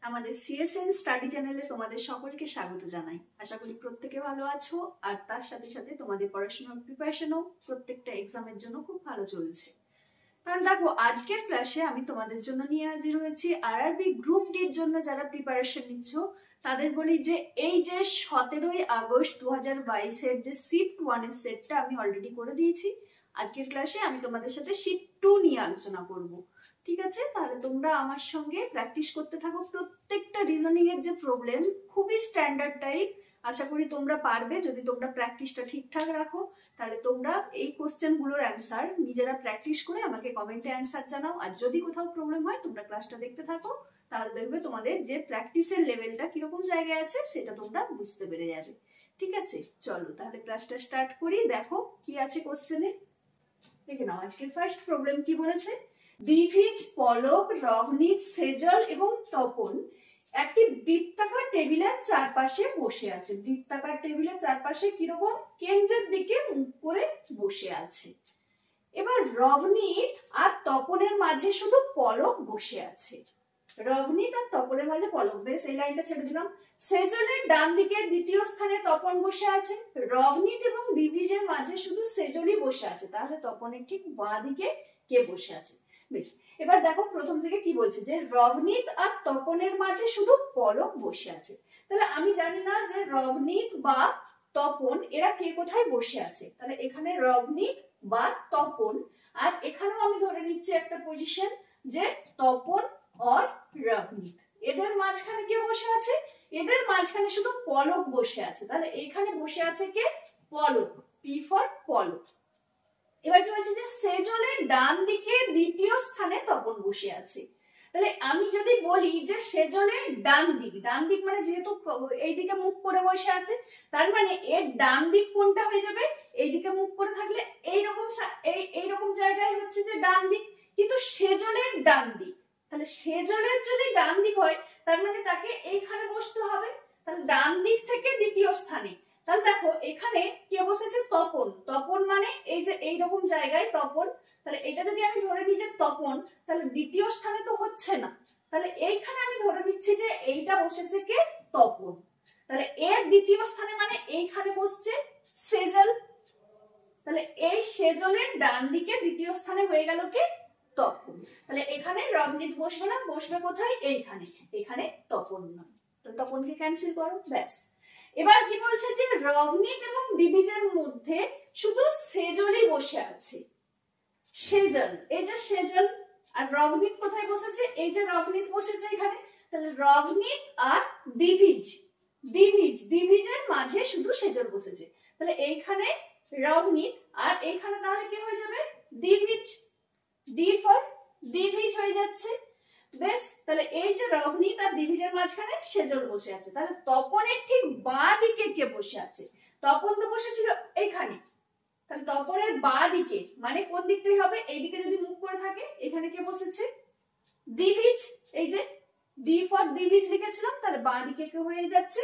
আমাদের CSN study চ্যানেলে তোমাদের সকলকে স্বাগত জানাই। আশা করি প্রত্যেকে ভালো আছো আর তার সাথে সাথে তোমাদের পড়াশোনার প্রিপারেশনও প্রত্যেকটা এক্সামের জন্য খুব ভালো চলছে। কারণ দেখো, আজকের ক্লাসে আমি তোমাদের জন্য নিয়ে হাজির হয়েছি আরআরবি গ্রুপ ডি এর জন্য যারা প্রিপারেশন নিচ্ছ তাদের বলি যে এই যে 17ই আগস্ট 2022-এর যে শিফট 1 এর সেটটা আমি অলরেডি করে দিয়েছি। আজকের ক্লাসে আমি তোমাদের সাথে শিফট 2 নিয়ে আলোচনা করব। ঠিক আছে, তাহলে তোমরা আমার সঙ্গে প্র্যাকটিস করতে থাকো। প্রত্যেকটা রিজনিং এর যে প্রবলেম খুবই স্ট্যান্ডার্ড টাইপ, আশা করি তোমরা পারবে। যদি তোমরা প্র্যাকটিসটা ঠিকঠাক রাখো তাহলে তোমরা এই কোশ্চেন গুলোর অ্যান্সার নিজেরা প্র্যাকটিস করে আমাকে কমেন্টে অ্যান্সার জানাও। আর যদি কোথাও প্রবলেম হয় তোমরা ক্লাসটা দেখতে থাকো, তাহলে দেখবে তোমাদের যে প্র্যাকটিসের লেভেলটা কিরকম জায়গায় আছে সেটা তোমরা বুঝতে পেরে যাবে। ঠিক আছে, চলো তাহলে ক্লাসটা স্টার্ট করি। দেখো কি আছে কোশ্চেনে, দেখে নাও। আজকের ফার্স্ট প্রবলেম কি বলেছে, দিভিজ, পলক, রভনীত, সেজল এবং তপন একটি বৃত্তাকার টেবিলের চারপাশে বসে আছে। বৃত্তাকার টেবিলের চারপাশে কিরকম, কেন্দ্রের দিকে মুখ করে বসে আছে। এবার রভনীত আর তপনের মাঝে শুধু পলক বসে আছে। রভনীত আর তপনের মাঝে পলক, বেশ এই লাইনটা ছেড়ে দিলাম। সেজলের ডান দিকে দ্বিতীয় স্থানে তপন বসে আছে। রভনীত এবং দিভিজের মাঝে শুধু সেজলই বসে আছে, তাহলে তপনের ঠিক বাঁ দিকে কে বসে আছে। বেশ, এবার দেখো প্রথম থেকে কি বলছে, যে রভনীত আর তপনের মাঝে শুধু পলক বসে আছে। তাহলে আমি জানি না যে রভনীত বা তপন এরা কে কোথায় বসে আছে। তাহলে এখানে রভনীত বা তপন, আর এখানেও আমি ধরে নিচ্ছি একটা পজিশন যে তপন আর রভনীত, এদের মাঝখানে কে বসে আছে, এদের মাঝখানে শুধু পলক বসে আছে। তাহলে এখানে বসে আছে কে, পলক, পি ফর পলক। এবার কি বলছে যে সেজলের ডান দিকে দ্বিতীয় স্থানে তপন বসে আছে। তাহলে আমি যদি বলি যে সেজলের ডান দিক, ডান দিক মানে যেহেতু এইদিকে মুখ করে বসে আছে, তার মানে এর ডান দিক কোনটা হয়ে যাবে, এইদিকে মুখ করে থাকলে এইরকম জায়গায় হচ্ছে যে ডান দিক, কিন্তু সেজলের ডান দিক। তাহলে সেজলের যদি ডান দিক হয় তার মানে তাকে এইখানে বসতে হবে। তাহলে ডান দিক থেকে দ্বিতীয় স্থানে, তাহলে দেখো এখানে কে বসেছে, তপন। তপন মানে এই যে এইরকম জায়গায় তপন। তাহলে এটা যদি আমি ধরে নিই যে তপন, তাহলে দ্বিতীয় স্থানে তো হচ্ছে না। তাহলে এইখানে আমি ধরে নিচ্ছি যে এইটা বসেছে কে, তপন। তাহলে এর দ্বিতীয় স্থানে মানে এইখানে বসছে সেজল। তাহলে এই সেজলের ডান দিকে দ্বিতীয় স্থানে হয়ে গেল কে, তপন। তাহলে এখানে রভনীত বসবে না, বসবে কোথায়, এইখানে। এখানে তপন নয়, তো তপনকে ক্যান্সেল করো, ব্যাস। এবার কি বলছে যে রভনীত এবং দিভিজের মধ্যে শুধু সেজলই বসে আছে। সেজল, এই যে সেজল, আর রভনীত কোথায় বসেছে, এই যে রভনীত বসেছে এখানে। তাহলে রভনীত আর দিভিজের মাঝে শুধু সেজল বসেছে। তাহলে এইখানে রভনীত আর এইখানে তাহলে কি হয়ে যাবে, দিভিজ, ডি ফর দিভিজ হয়ে যাচ্ছে। বেশ, তাহলে এই যে রভনীত আর দিভিজের মাঝখানে সেজল বসে আছে। তাহলে তপনের ঠিক বাঁ দিকে কে বসে আছে, তপন তো বসেছিল এইখানে। তাহলে তপনের বাঁ দিকে মানে কোন দিকটাই হবে, এইদিকে যদি মুখ করে থাকে, এখানে কে বসেছে, দিভিজ। এই যে ডি ফর দিভিজ লিখেছিলাম, তাহলে বাঁ দিকে কে হয়ে যাচ্ছে,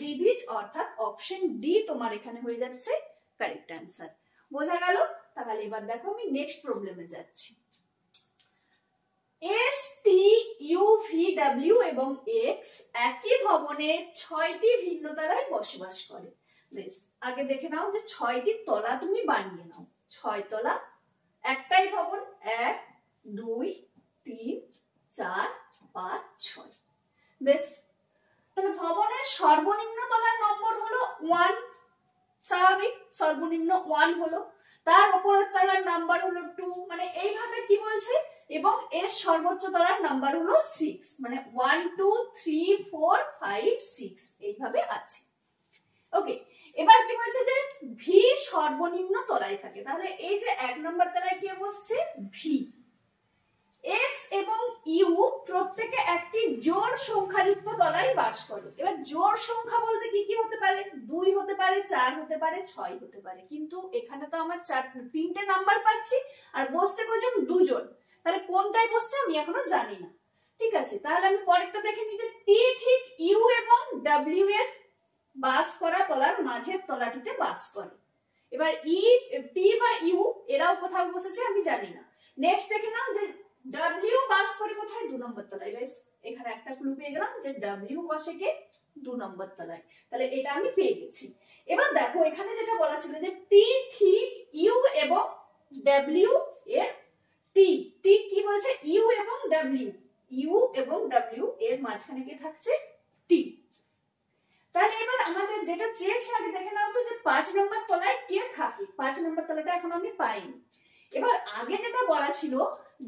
দিভিজ, অর্থাৎ অপশন ডি তোমার এখানে হয়ে যাচ্ছে কারেক্ট অ্যান্সার। বোঝা গেল? তাহলে এবার দেখো আমি নেক্সট প্রবলেমে যাচ্ছি। S, T, U, V, W এবং এক্স একই ভবনে 6টি ভিন্ন তলায় বসবাস করে। বেশ, আগে দেখে নাও যে 6টি তলা তুমি বানিয়ে নাও। 6 তলা, একটাই ভবন, 1 2 3 4 5 6। বেশ, তাহলে ভবনের সর্বনিম্ন তলার নম্বর হলো 1, স্বাভাবিক, সর্বনিম্ন 1 হলো। তার উপরের তলার নাম্বার হলো 2, মানে এইভাবে কি বলছে, এবং এর সর্বোচ্চ তলার নাম্বার হলো 6, মানে 1 2 3 4 5 6 এইভাবে আছে। ওকে, এবার কি বলছে যে ভি সর্বনিম্ন তলায় থাকে। তাহলে এই যে 1 নম্বর তলায় কে বসছে, ভি। এক্স এবং ইউ প্রত্যেকে একটি জোড় সংখ্যাযুক্ত তলায় বাস করে। এবার জোড় সংখ্যা বলতে কি কি হতে পারে, 2 হতে পারে, 4 হতে পারে, 6 হতে পারে। কিন্তু এখানে তো আমার 3টে নাম্বার পাচ্ছি, আর বসছে কজন, 2 জন। তাহলে কোনটায় বসছে আমি এখনো জানি না। ঠিক আছে, তাহলে আমি পরেরটা দেখে নিই যে টি ঠিক ইউ এবং ডাব্লিউ এর বাস করা তলার মাঝের তলাটিতে বাস করে। এবার ই, টি বা ইউ এরাও কোথাও বসেছে আমি জানি না। নেক্সট দেখে নাও যে ডাব্লিউ বাস করে কোথায়, 2 নম্বর তলায়। গাইস এখানে একটা ক্লু পেয়ে গেলাম যে ডাব্লিউ বসে কে 2 নম্বর তলায়, তাহলে এটা আমি পেয়ে গেছি। এবার দেখো এখানে যেটা বলা ছিল যে টি ঠিক ইউ এবং ডাব্লিউ এর টি টি কি বলছে ইউ এবং ডাব্লিউ, ইউ এবং ডাব্লিউ এর মাঝখানে কি থাকছে টি। তাহলে এবার আমাদের যেটা চেয়েছে আগে দেখে নাও তো যে 5 নম্বর তলায় কে থাকে, 5 নম্বর তলাটা এখন আমি পাইনি। এবার আগে যেটা বলা ছিল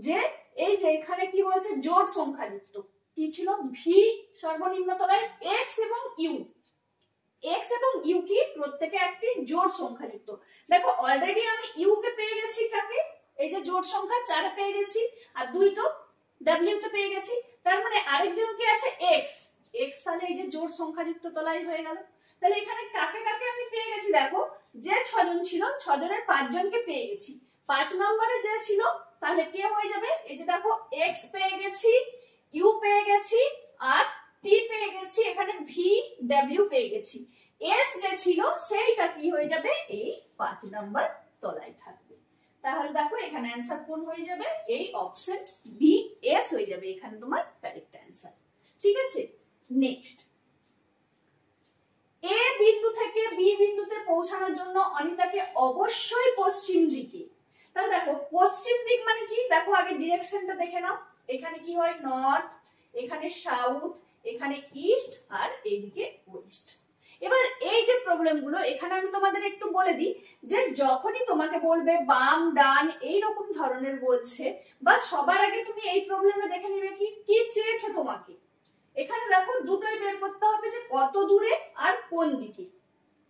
যে এই যে এখানে কি বলছে জোড় সংখ্যা যুক্ত, কি ছিল ভি সর্বনিম্ন তলায় এক্স এবং ইউ, এক্স এবং ইউ কি প্রত্যেকে একটি জোড় সংখ্যা যুক্ত। দেখো অলরেডি আমি ইউ কে পেয়ে গেছি, কাকে এই যে জোড় সংখ্যা 4 এ পেয়ে গেছি, আর 2 তো ডাব্লিউ তে পেয়ে গেছি, তার মানে আরেকজন কি আছে এক্স, এক্স তাহলে এই যে জোড় সংখ্যা যুক্ত তলায় হয়ে গেল। তাহলে এখানে কাকে কাকে আমি পেয়ে গেছি, দেখো যে 6 জন ছিল 6 জনের 5 জনকে পেয়ে গেছি। 5 নম্বরে যে ছিল তাহলে কে হয়ে যাবে, এই যে দেখো এক্স পেয়ে গেছি, ইউ পেয়ে গেছি, আর টি পেয়ে গেছি, এখানে ভি ডাব্লিউ পেয়ে গেছি। এস যে ছিল সেইটা কি হয়ে যাবে এই 5 নাম্বার তলায় থাকবে। তাহলে দেখো এখানে অ্যানসার কোন হয়ে যাবে, এই অপশন বি এস হয়ে যাবে এখানে তোমার কারেক্ট অ্যানসার। ঠিক আছে, নেক্সট এ বিন্দু থেকে বি বিন্দুতে পৌঁছানোর জন্য অনিতাকে অবশ্যই পশ্চিম দিকে, তাহলে দেখো পশ্চিম দিক মানে কি, দেখো আগে ডিরেকশনটা দেখে নাও, এখানে কি হয় নর্থ, এখানে সাউথ, এখানে ইস্ট, আর এইদিকে ওয়েস্ট। এবার এই যে প্রবলেম গুলো এখানে আমি তোমাদের একটু বলে দিই যে যখনই তোমাকে বলবে বাম ডান এইরকম ধরনের বলছে, বা সবার আগে তুমি এই প্রবলেমে দেখে নিবে কি কি চেয়েছে তোমাকে। এখানে দেখো দুটোই বের করতে হবে যে কত দূরে আর কোন দিকে,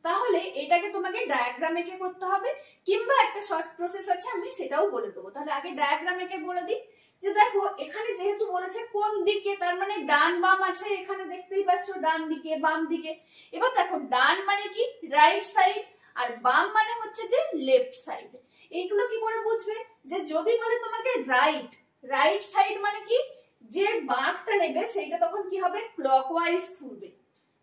তাহলে এটাকে তোমাকে ডায়াগ্রাম এঁকে করতে হবে, কিংবা একটা শর্ট প্রসেস আছে আমি সেটাও বলে দেবো। তাহলে আগে ডায়াগ্রাম এঁকে বলে দিই যে দেখো এখানে যেহেতু বলেছে কোন দিকে, তার মানে ডান বাম আছে, এখানে দেখতেই পাচ্ছ ডান দিকে বাম দিকে। এবার দেখো ডান মানে কি রাইট সাইড, আর বাম মানে হচ্ছে যে লেফট সাইড। এইগুলো কি করে বুঝবে, যে যদি বলে তোমাকে রাইট, রাইট সাইড মানে কি যে বাঁকটা নেবে সেইটা তখন কি হবে ক্লকওয়াইজ ঘুরবে।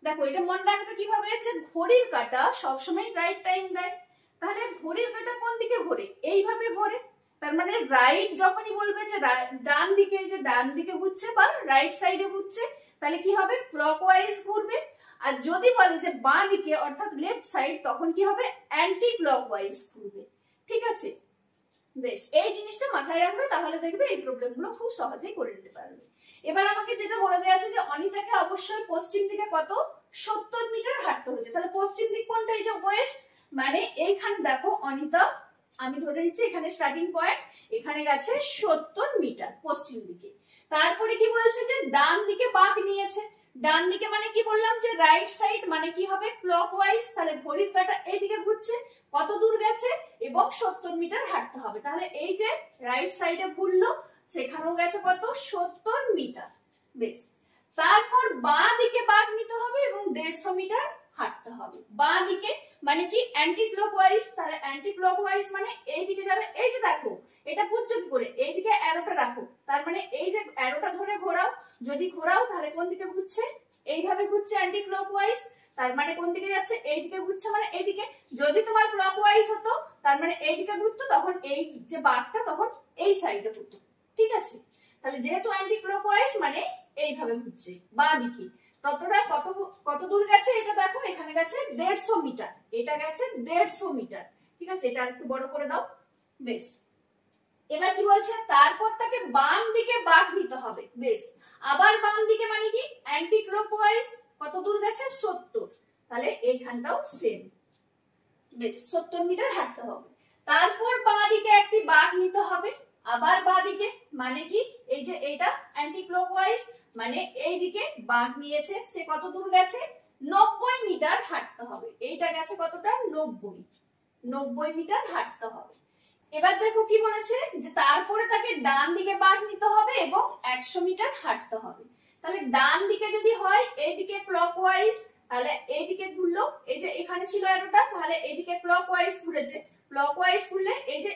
দেখো এটা মনে রাখবে কিভাবে, যে ঘড়ির কাঁটা সবসময় রাইট টাইম দেয়, তাহলে ঘড়ির কাঁটা কোন দিকে ঘোরে এইভাবে ঘোরে, তার মানে রাইট যখনই বলবে যে ডান দিকে, যে ডান দিকে ঘুরছে বা রাইট সাইডে ঘুরছে, তাহলে কি হবে ক্লকওয়াইজ ঘুরবে। আর যদি বলে যে বাঁ দিকে অর্থাৎ লেফট সাইড, তখন কি হবে অ্যান্টি ক্লকওয়াইজ ঘুরবে। ঠিক আছে, বেশ এই জিনিসটা মাথায় রাখবে, তাহলে দেখবে এই প্রবলেমগুলো খুব সহজেই করে নিতে পারবে। এবার আমাকে যেটা বলে দেওয়া আছে যে অনিতাকে অবশ্যই পশ্চিম দিকে কত 70 মিটার হাঁটতে হয়েছে, তাহলে পশ্চিম দিক কোনটা, এই যে ওয়েস্ট, মানে এইখানে দেখো অনিতা আমি ধরে নিচ্ছি এখানে স্টার্টিং পয়েন্ট, এখানে গেছে 70 মিটার পশ্চিম দিকে। তারপরে কি বলছে যে ডান দিকে বাঁক নিয়েছে, ডান দিকে মানে কি বললাম যে রাইট সাইড, মানে কি হবে ক্লকওয়াইজ, তাহলে ঘড়ির কাঁটা এইদিকে ঘুরছে, কত দূর গেছে এবং 70 মিটার হাঁটতে হবে। তাহলে এই যে রাইট সাইডে ঘুরলো সেখানেও গেছে কত 70 মিটার। বেশ, তারপর বাঁ দিকে বাঁক নিতে হবে এবং 150 মিটার হাঁটতে হবে। বাঁ দিকে মানে কি অ্যান্টি ক্লকওয়াইজ, তাহলে অ্যান্টি ক্লকওয়াইজ মানে এই দিকে যাবে। এই যে দেখো এটা বুঝছো কি করে, এইদিকে অ্যারোটা রাখো, তার মানে এই যে অ্যারোটা ধরে ঘোরাও, যদি ঘোরাও তাহলে কোন দিকে ঘুরছে এইভাবে ঘুরছে অ্যান্টি ক্লকওয়াইজ, তার মানে কোন দিকে যাচ্ছে এইদিকে ঘুরছে, মানে এইদিকে। যদি তোমার ক্লকওয়াইজ হতো তার মানে এইদিকে ঘুরতো, তখন এই যে বাঁকটা তখন এই সাইডে ঘুরতো। ঠিক আছে, তাহলে যেহেতু অ্যান্টি ক্লকওয়াইজ মানে এইভাবে ঘুরছে বাঁ দিকে, ততটা কত কত দূর গেছে এটা দেখো, এখানে গেছে 150 মিটার, এটা গেছে 150 মিটার। ঠিক আছে, এটা একটু বড় করে দাও। বেশ, এবার কি বলছে, তারপর তাকে বাম দিকে বাঁক নিতে হবে। বেশ, আবার বাম দিকে মানে কি অ্যান্টি ক্লকওয়াইজ, কত দূর গেছে 70, তাহলে এইখানটাও সেম। বেশ, 70 মিটার হাঁটতে হবে। তারপর বাঁ দিকে একটি বাঁক নিতে হবে, আবার বাঁ দিকে মানে কি এই যে এইটা অ্যান্টি ক্লকওয়াইজ, মানে এইদিকে বাঁক নিয়েছে, সে কত দূর গেছে 90 মিটার হাঁটতে হবে। এইটা গেছে কতটা 90 মিটার হাঁটতে হবে। এবার দেখো কি বলেছে যে তারপরে তাকে ডান দিকে বাঁক নিতে হবে এবং 100 মিটার হাঁটতে হবে। তাহলে ডান দিকে যদি হয় এইদিকে ক্লকওয়াইজ, তাহলে এইদিকে ঘুরলো, এই যে এখানে ছিল অ্যারোটা, তাহলে এইদিকে ক্লকওয়াইজ ঘুরেছে, ক্লকওয়াইজ ঘুরলে এই যে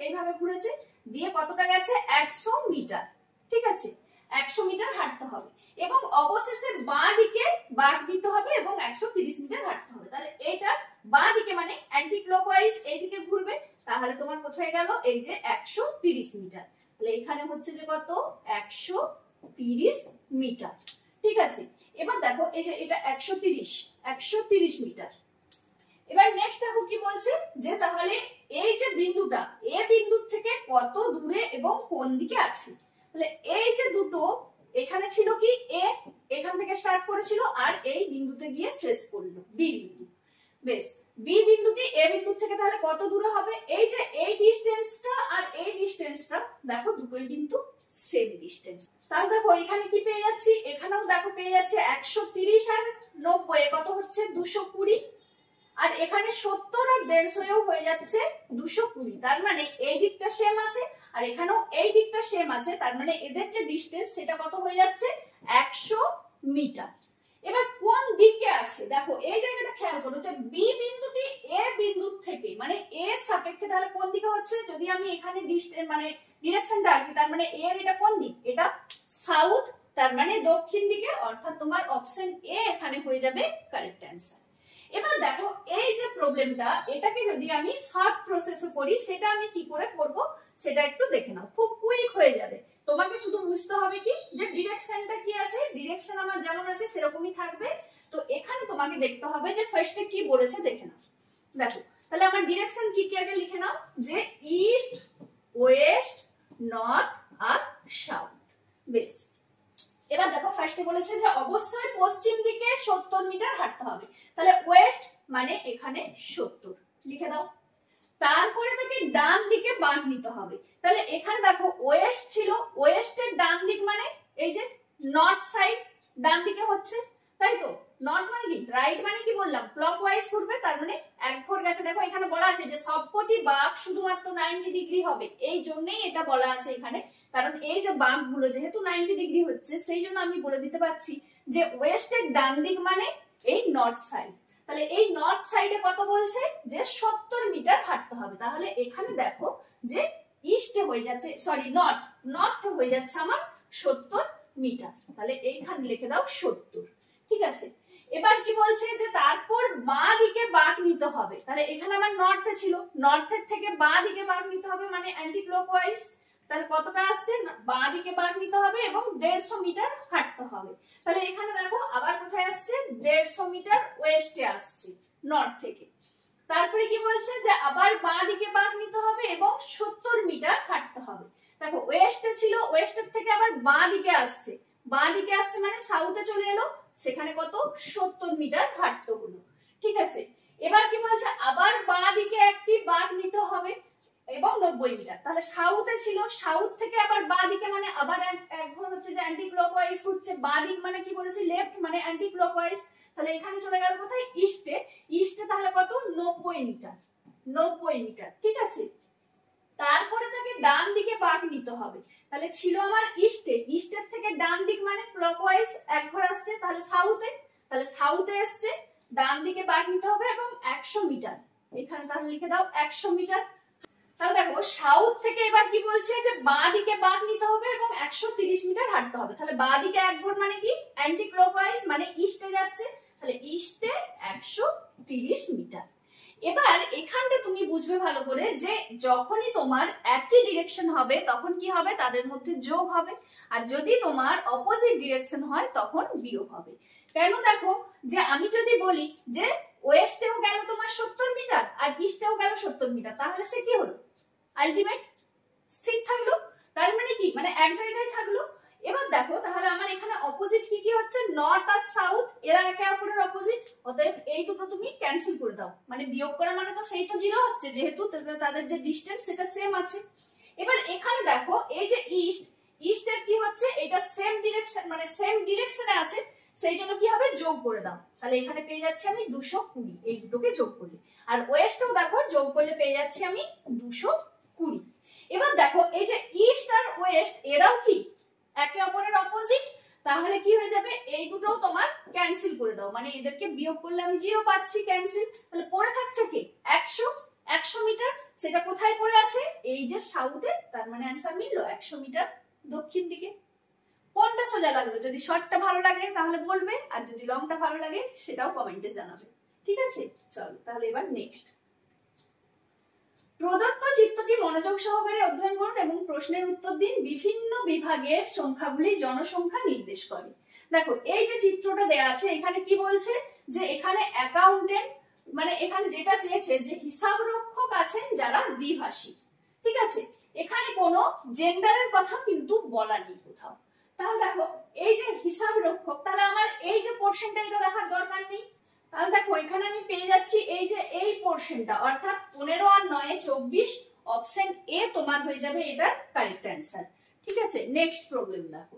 এইভাবে ঘুরেছে, দিয়ে কতটা গেছে 100 মিটার। ঠিক আছে, 100 মিটার হাঁটতে হবে এবং অবশেষে বাঁ দিকে বাঁক নিতে হবে এবং 130 মিটার হাঁটতে হবে। তাহলে এইটা বাঁ দিকে মানে অ্যান্টি ক্লকওয়াইজ এইদিকে ঘুরবে, তাহলে তোমার কোথায় গেল এই যে 130 মিটার। তাহলে এখানে হচ্ছে যে কত 130 মিটার। ঠিক আছে, এবার দেখো এই যে এটা 130 মিটার। এবার নেক্সট দেখো কি বলছে যে তাহলে এই যে বিন্দুটা এ বিন্দু থেকে কত দূরে এবং কোন দিকে আছে। তাহলে এই যে দুটো এখানে ছিল কি এ, এখান থেকে স্টার্ট করেছিল আর এই বিন্দুতে গিয়ে শেষ করলো বি বিন্দু। বেশ, বি বিন্দুটি এ বিন্দু থেকে তাহলে কত দূরে হবে, এই যে এই ডিসটেন্সটা আর এই ডিসটেন্সটা দেখো দুটোই কিন্তু সেম ডিসটেন্স। তাহলে দেখো এখানে কি পেয়ে যাচ্ছি, এখানেও দেখো পেয়ে যাচ্ছে 130 আর 90 কত হচ্ছে 220, আর এখানে 70 আর 150 হয়ে যাচ্ছে 220। তার মানে এই দিকটা সেম আছে আর এখানেও এই দিকটা সেম আছে, তার মানে এদের যে ডিসটেন্স সেটা কত হয়ে যাচ্ছে 100 মিটার। এবার কোন দিকে আছে দেখো এই জায়গাটা খেয়াল করো যে বি বিন্দুটি এ বিন্দু থেকে মানে এ সাপেক্ষে তাহলে কোন দিকে হচ্ছে, যদি আমি এখানে ডিসটেন্স মানে ডিরেকশনটা আঁকি তার মানে এর এটা কোন দিক, এটা সাউথ, তার মানে দক্ষিণ দিকে, অর্থাৎ তোমার অপশন এ এখানে হয়ে যাবে কারেক্ট অ্যান্সার। এবার দেখো এই যে প্রবলেমটা এটাকে যদি আমি শর্ট প্রসেসে করি সেটা আমি কি করে করব সেটা একটু দেখে নাও, খুব কুইক হয়ে যাবে। তোমাকে শুধু বুঝতে হবে কি যে ডিরেকশনটা কি আছে, ডিরেকশন আমার যেমন আছে সেরকমই থাকবে। তো এখানে তোমাকে দেখতে হবে যে ফার্স্টে কি বলেছে দেখে নাও। দেখো তাহলে আমার ডিরেকশন কি কি আগে লিখে নাও, যে ইস্ট, ওয়েস্ট, নর্থ আর সাউথ। বেশ, এবার দেখো ফার্স্টে বলেছে যে অবশ্যই পশ্চিম দিকে 70 মিটার হাঁটতে হবে, তাহলে ওয়েস্ট মানে এখানে 70 লিখে দাও। তারপরে তাকে ডান দিকে বাঁক নিতে হবে, তাহলে এখানে দেখো ওয়েস্ট ছিল, ওয়েস্টের ডান দিক মানে এই যে নর্থ সাইড ডান দিকে হচ্ছে, তাই তো। নর্থ মানে কি, রাইট মানে কি বললাম ক্লকওয়াইজ ঘুরবে, তার মানে এক ঘর গেছে। দেখো এখানে বলা আছে যে সবকটি বাঁক শুধুমাত্র 90 ডিগ্রি হবে, এই জন্যই এটা বলা আছে এখানে, কারণ এই যে বাঁকগুলো যেহেতু 90 ডিগ্রি হচ্ছে সেই জন্য আমি বলে দিতে পারছি যে ওয়েস্টের ডান দিক মানে এই নর্থ সাইড। তাহলে এই নর্থ সাইডে কত বলছে যে 70 মিটার হাঁটতে হবে, তাহলে এখানে দেখো যে ইস্টে হয়ে যাচ্ছে সরি নর্থে হয়ে যাচ্ছে আমার 70 মিটার, তাহলে এইখানে লিখে দাও 70। ঠিক আছে, এবার কি বলছে যে তারপর বাঁ দিকে বাঁক নিতে হবে, তাহলে এখানে আমার নর্থে ছিল, নর্থের থেকে বাঁ দিকে বাঁক নিতে হবে মানে অ্যান্টি ক্লকওয়াইজ, তাহলে কতটা আসছে বাঁ দিকে বাঁক নিতে হবে এবং 150 মিটার হাঁটতে হবে। তাহলে এখানে দেখো আবার কোথায় আসছে 150 মিটার ওয়েস্টে আসছে নর্থ থেকে। তারপরে কি বলছে যে আবার বাঁ দিকে বাঁক নিতে হবে এবং 70 মিটার হাঁটতে হবে। দেখো ওয়েস্টে ছিল, ওয়েস্টের থেকে আবার বাঁ দিকে আসছে, বাঁ দিকে আসছে মানে সাউথে চলে এলো, সেখানে কত 70 মিটার হাঁটতে হলো। ঠিক আছে, এবার কি বলছে আবার বাঁ দিকে একটি বাঁক নিতে হবে এবং 90 মিটার, তাহলে সাউথে ছিল, সাউথ থেকে আবার বাঁ দিকে মানে আবার এক ঘর হচ্ছে যে অ্যান্টি ক্লকওয়াইজ হচ্ছে, বাঁ দিক মানে কি বলেছি লেফট মানে অ্যান্টি ক্লকওয়াইজ, তাহলে এখানে চলে গেল কোথায় ইস্টে, ইস্টে তাহলে কত 90 মিটার, 90 মিটার। ঠিক আছে, তারপরে তাকে ডান দিকে বাঁক নিতে হবে, তাহলে ছিল আমার ইস্টে, ইস্টের থেকে ডান দিক মানে ক্লকওয়াইজ এক ঘর আসছে, তাহলে সাউথে, তাহলে সাউথে আসছে, ডান দিকে বাঁক নিতে হবে এবং 100 মিটার, এখানে তাহলে লিখে দাও 100 মিটার। তাহলে দেখো সাউথ থেকে এবার কি বলছে যে বাঁ দিকে বাঁক নিতে হবে এবং 130 মিটার হাঁটতে হবে, তাহলে বাঁ দিকে এক ঘর মানে কি অ্যান্টি ক্লকওয়াইজ মানে ইস্টে যাচ্ছে, তাহলে ইস্টে 130 মিটার। এবার এখানটা তুমি বুঝবে ভালো করে যে যখনই তোমার একই ডিরেকশন হবে তখন কি হবে তাদের মধ্যে যোগ হবে, আর যদি তোমার অপোজিট ডিরেকশন হয় তখন বিয়োগ হবে। কেন দেখো যে আমি যদি বলি যে ওয়েস্টেও গেল তোমার 70 মিটার আর ইস্টেও গেল 70 মিটার, তাহলে সে কি হলো আলটিমেট স্থির থাকলো, তার মানে কি মানে এক জায়গায় থাকলো। এবার দেখো তাহলে আমার এখানে অপোজিট কি কি হচ্ছে, নর্থ আর সাউথ এরা একে অপরের অপোজিট, অতএব এই দুটো তুমি ক্যান্সেল করে দাও, মানে বিয়োগ করা মানে তো সেই তো জিরো আসছে যেহেতু তাদের যে ডিসটেন্স সেটা সেম আছে। এবার এখানে দেখো এই যে ইস্ট, ইস্টের কি হচ্ছে এটা সেম ডিরেকশন মানে সেম ডিরেকশনে আছে, সেই জন্য কি হবে যোগ করে দাও, তাহলে এখানে পেয়ে যাচ্ছি আমি 220, এই দুটোকে যোগ করলে, আর ওয়েস্টেও দেখো যোগ করলে পেয়ে যাচ্ছি আমি 220। এবার দেখো এই যে ইস্ট আর ওয়েস্ট এরাও কি একে অপরের অপোজিট, তাহলে কি হয়ে যাবে এই দুটো তোমার ক্যান্সেল করে দাও, মানে এদেরকে বিয়োগ করলে আমি 0 পাচ্ছি ক্যান্সেল, তাহলে পড়ে থাকছে কি 100 মিটার, সেটা কোথায় পড়ে আছে এই যে সাউথে, তার মানে অ্যান্সার মিললো 100 মিটার দক্ষিণ দিকে। কোনটা সোজা লাগলো, যদি শর্টটা ভালো লাগে তাহলে বলবে, আর যদি লংটা ভালো লাগে সেটাও কমেন্টে জানাবে। ঠিক আছে, চলো তাহলে এবার নেক্সট। প্রদত্ত চিত্রটি মনোযোগ সহকারে অধ্যয়ন করুন এবং প্রশ্নের উত্তর দিন। বিভিন্ন বিভাগের সংখ্যাগুলি জনসংখ্যা নির্দেশ করে। দেখো এই যে চিত্রটা দেয়া আছে এখানে কি বলছে যে এখানে অ্যাকাউন্টেন্ট মানে এখানে যেটা চেয়েছে যে হিসাব রক্ষক আছেন যারা দ্বিভাষী, ঠিক আছে, এখানে কোনো জেন্ডারের কথা কিন্তু বলা নেই কোথাও। তাহলে দেখো এই যে হিসাব রক্ষক, তাহলে আমার এই যে পোরশনটা এটা দেখার দরকার নেই। তাহলে দেখো এখানে আমি পেয়ে যাচ্ছি এই যে এই পোরশনটা, অর্থাৎ 15 আর 9 24, অপশন এ তোমার হয়ে যাবে এটা কারেক্ট অ্যান্সার। ঠিক আছে, নেক্সট প্রবলেম দেখো।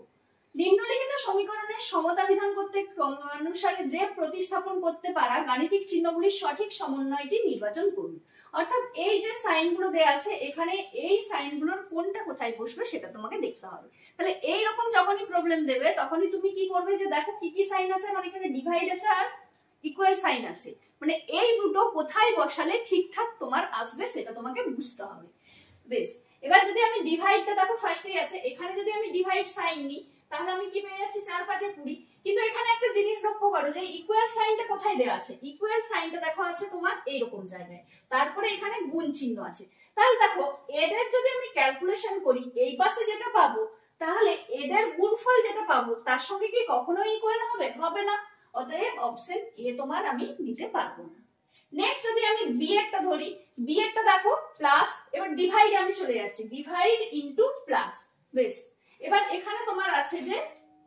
নিম্নলিখিত সমীকরণের সমতা বিধান করতে ক্রমানুসারে যে প্রতিস্থাপন করতে পারা গাণিতিক চিহ্নগুলির সঠিক সমন্বয়টি নির্বাচন করুন। অর্থাৎ এই যে সাইনগুলো দেয়া আছে এখানে এই সাইনগুলোর কোনটা কোথায় বসবে সেটা তোমাকে দেখতে হবে। তাহলে এই রকম যখনই প্রবলেম দেবে তখনই তুমি কি করবে যে দেখো কি কি সাইন আছে, আমার এখানে ডিভাইড আছে আর ইকুয়াল সাইন আছে, মানে এই দুটো কোথায় বসালে ঠিকঠাক তোমার আসবে সেটা তোমাকে বুঝতে হবে। বেশ, এবার যদি আমি ডিভাইডটা দেখো ফার্স্টেই আছে, এখানে যদি আমি ডিভাইড সাইন নিই তাহলে আমি কি পেয়ে যাচ্ছি 4 5 20। কিন্তু এখানে একটা জিনিস লক্ষ্য করো যে ইকুয়াল সাইনটা কোথায় দেওয়া আছে, ইকুয়াল সাইনটা দেখো আছে তোমার এইরকম জায়গায়, তারপরে এখানে গুণ চিহ্ন আছে। তাহলে দেখো এদের যদি আমি ক্যালকুলেশন করি এই পাশে যেটা পাবো তাহলে এদের গুণফল যেটা পাবো তার সঙ্গে কি কখনো ইকুয়াল হবে? হবে না। অতএব অপশন এ তোমার আমি নিতে পারবো না। নেক্সট যদি আমি বি এরটা ধরি, বি এরটা দেখো প্লাস, এবার ডিভাইড আমি চলে যাচ্ছি, ডিভাইড ইনটু প্লাস। বেশ, এবার এখানে তোমার আছে যে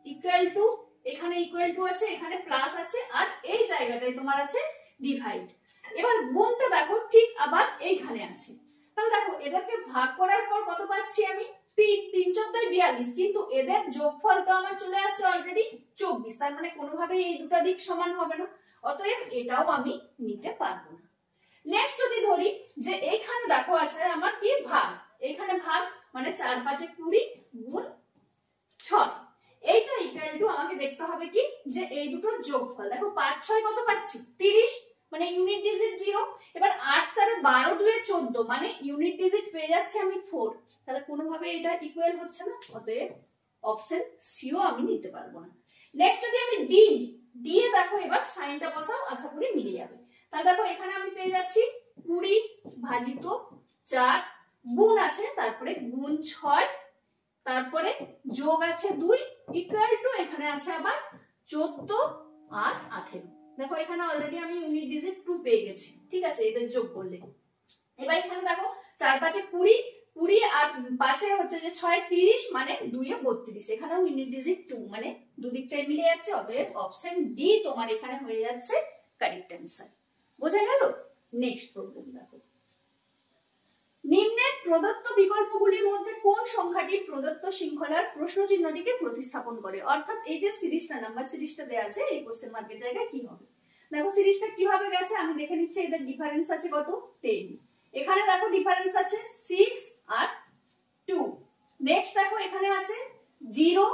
ইকুয়াল টু, এখানে ইকুয়াল টু আছে, এখানে প্লাস আছে, আর এই জায়গাটায় তোমার আছে ডিভাইড। এবার গুণটা দেখো ঠিক আবার এইখানে আছে। তাহলে দেখো এদেরকে ভাগ করার পর কত পাচ্ছি আমি? 3 3 14 42, কিন্তু এদের যোগফল তো আমার চলে আসছে অলরেডি 24, তার মানে কোনোভাবেই এই দুটো দিক সমান হবে না। অতএব এটাও আমি নিতে পারবো না। নেক্সট যদি ধরি যে এইখানে দেখো আছে আমার কি ভাগ, এইখানে ভাগ মানে 4 5 20 গুণ 6, এইটা ইকুয়াল টু আমাকে দেখতে হবে কি যে এই দুটোর যোগফল। দেখো 5 6 কত পাচ্ছি? 30, মানে ইউনিট ডিজিট 0। এবার 8 4 12 2 14, মানে ইউনিট ডিজিট পেয়ে যাচ্ছে আমি 4। তাহলে কোনোভাবে এটা ইকুয়াল হচ্ছে না, অতএব অপশন সিও আমি নিতে পারবো না। নেক্সট যদি আমি ডি, ডি এ দেখো এবার সাইনটা বসাও, আশা করি মিলে যাবে। তাহলে দেখো এখানে আমি পেয়ে যাচ্ছি 20 ভাজিত 4 গুণ আছে, তারপরে গুণ 6, তারপরে যোগ আছে 2 ইকুয়াল টু এখানে আছে আবার 14 আর 18। দেখো এখানে অলরেডি আমি ইউনিট ডিজিট 2 পেয়ে গেছি, ঠিক আছে, এদের যোগ করলে। এবার এখানে দেখো 4 5 20, 20 আর 5 হচ্ছে যে 6 30, মানে 2 এ 32, এখানেও ইউনিট ডিজিট 2, মানে দুদিকটাই মিলে যাচ্ছে। অতএব অপশন ডি তোমার এখানে হয়ে যাচ্ছে কারেক্ট অ্যান্সার। বোঝা গেল? নেক্সট প্রবলেম দেখো। নিম্নের প্রদত্ত বিকল্পগুলির মধ্যে কোন সংখ্যাটি প্রদত্ত শৃঙ্খলার প্রশ্ন চিহ্নটিকে প্রতিস্থাপন করে? অর্থাৎ এই যে সিরিজটা নাম্বার সিরিজটা দেয়া আছে এই কোশ্চেন মার্কের জায়গায় কি হবে? দেখো সিরিজটা কিভাবে গেছে আমি দেখে নিচ্ছি। এদের ডিফারেন্স আছে কত? 10। এখানে দেখো ডিফারেন্স আছে 6 আর 2। নেক্সট দেখো এখানে আছে 0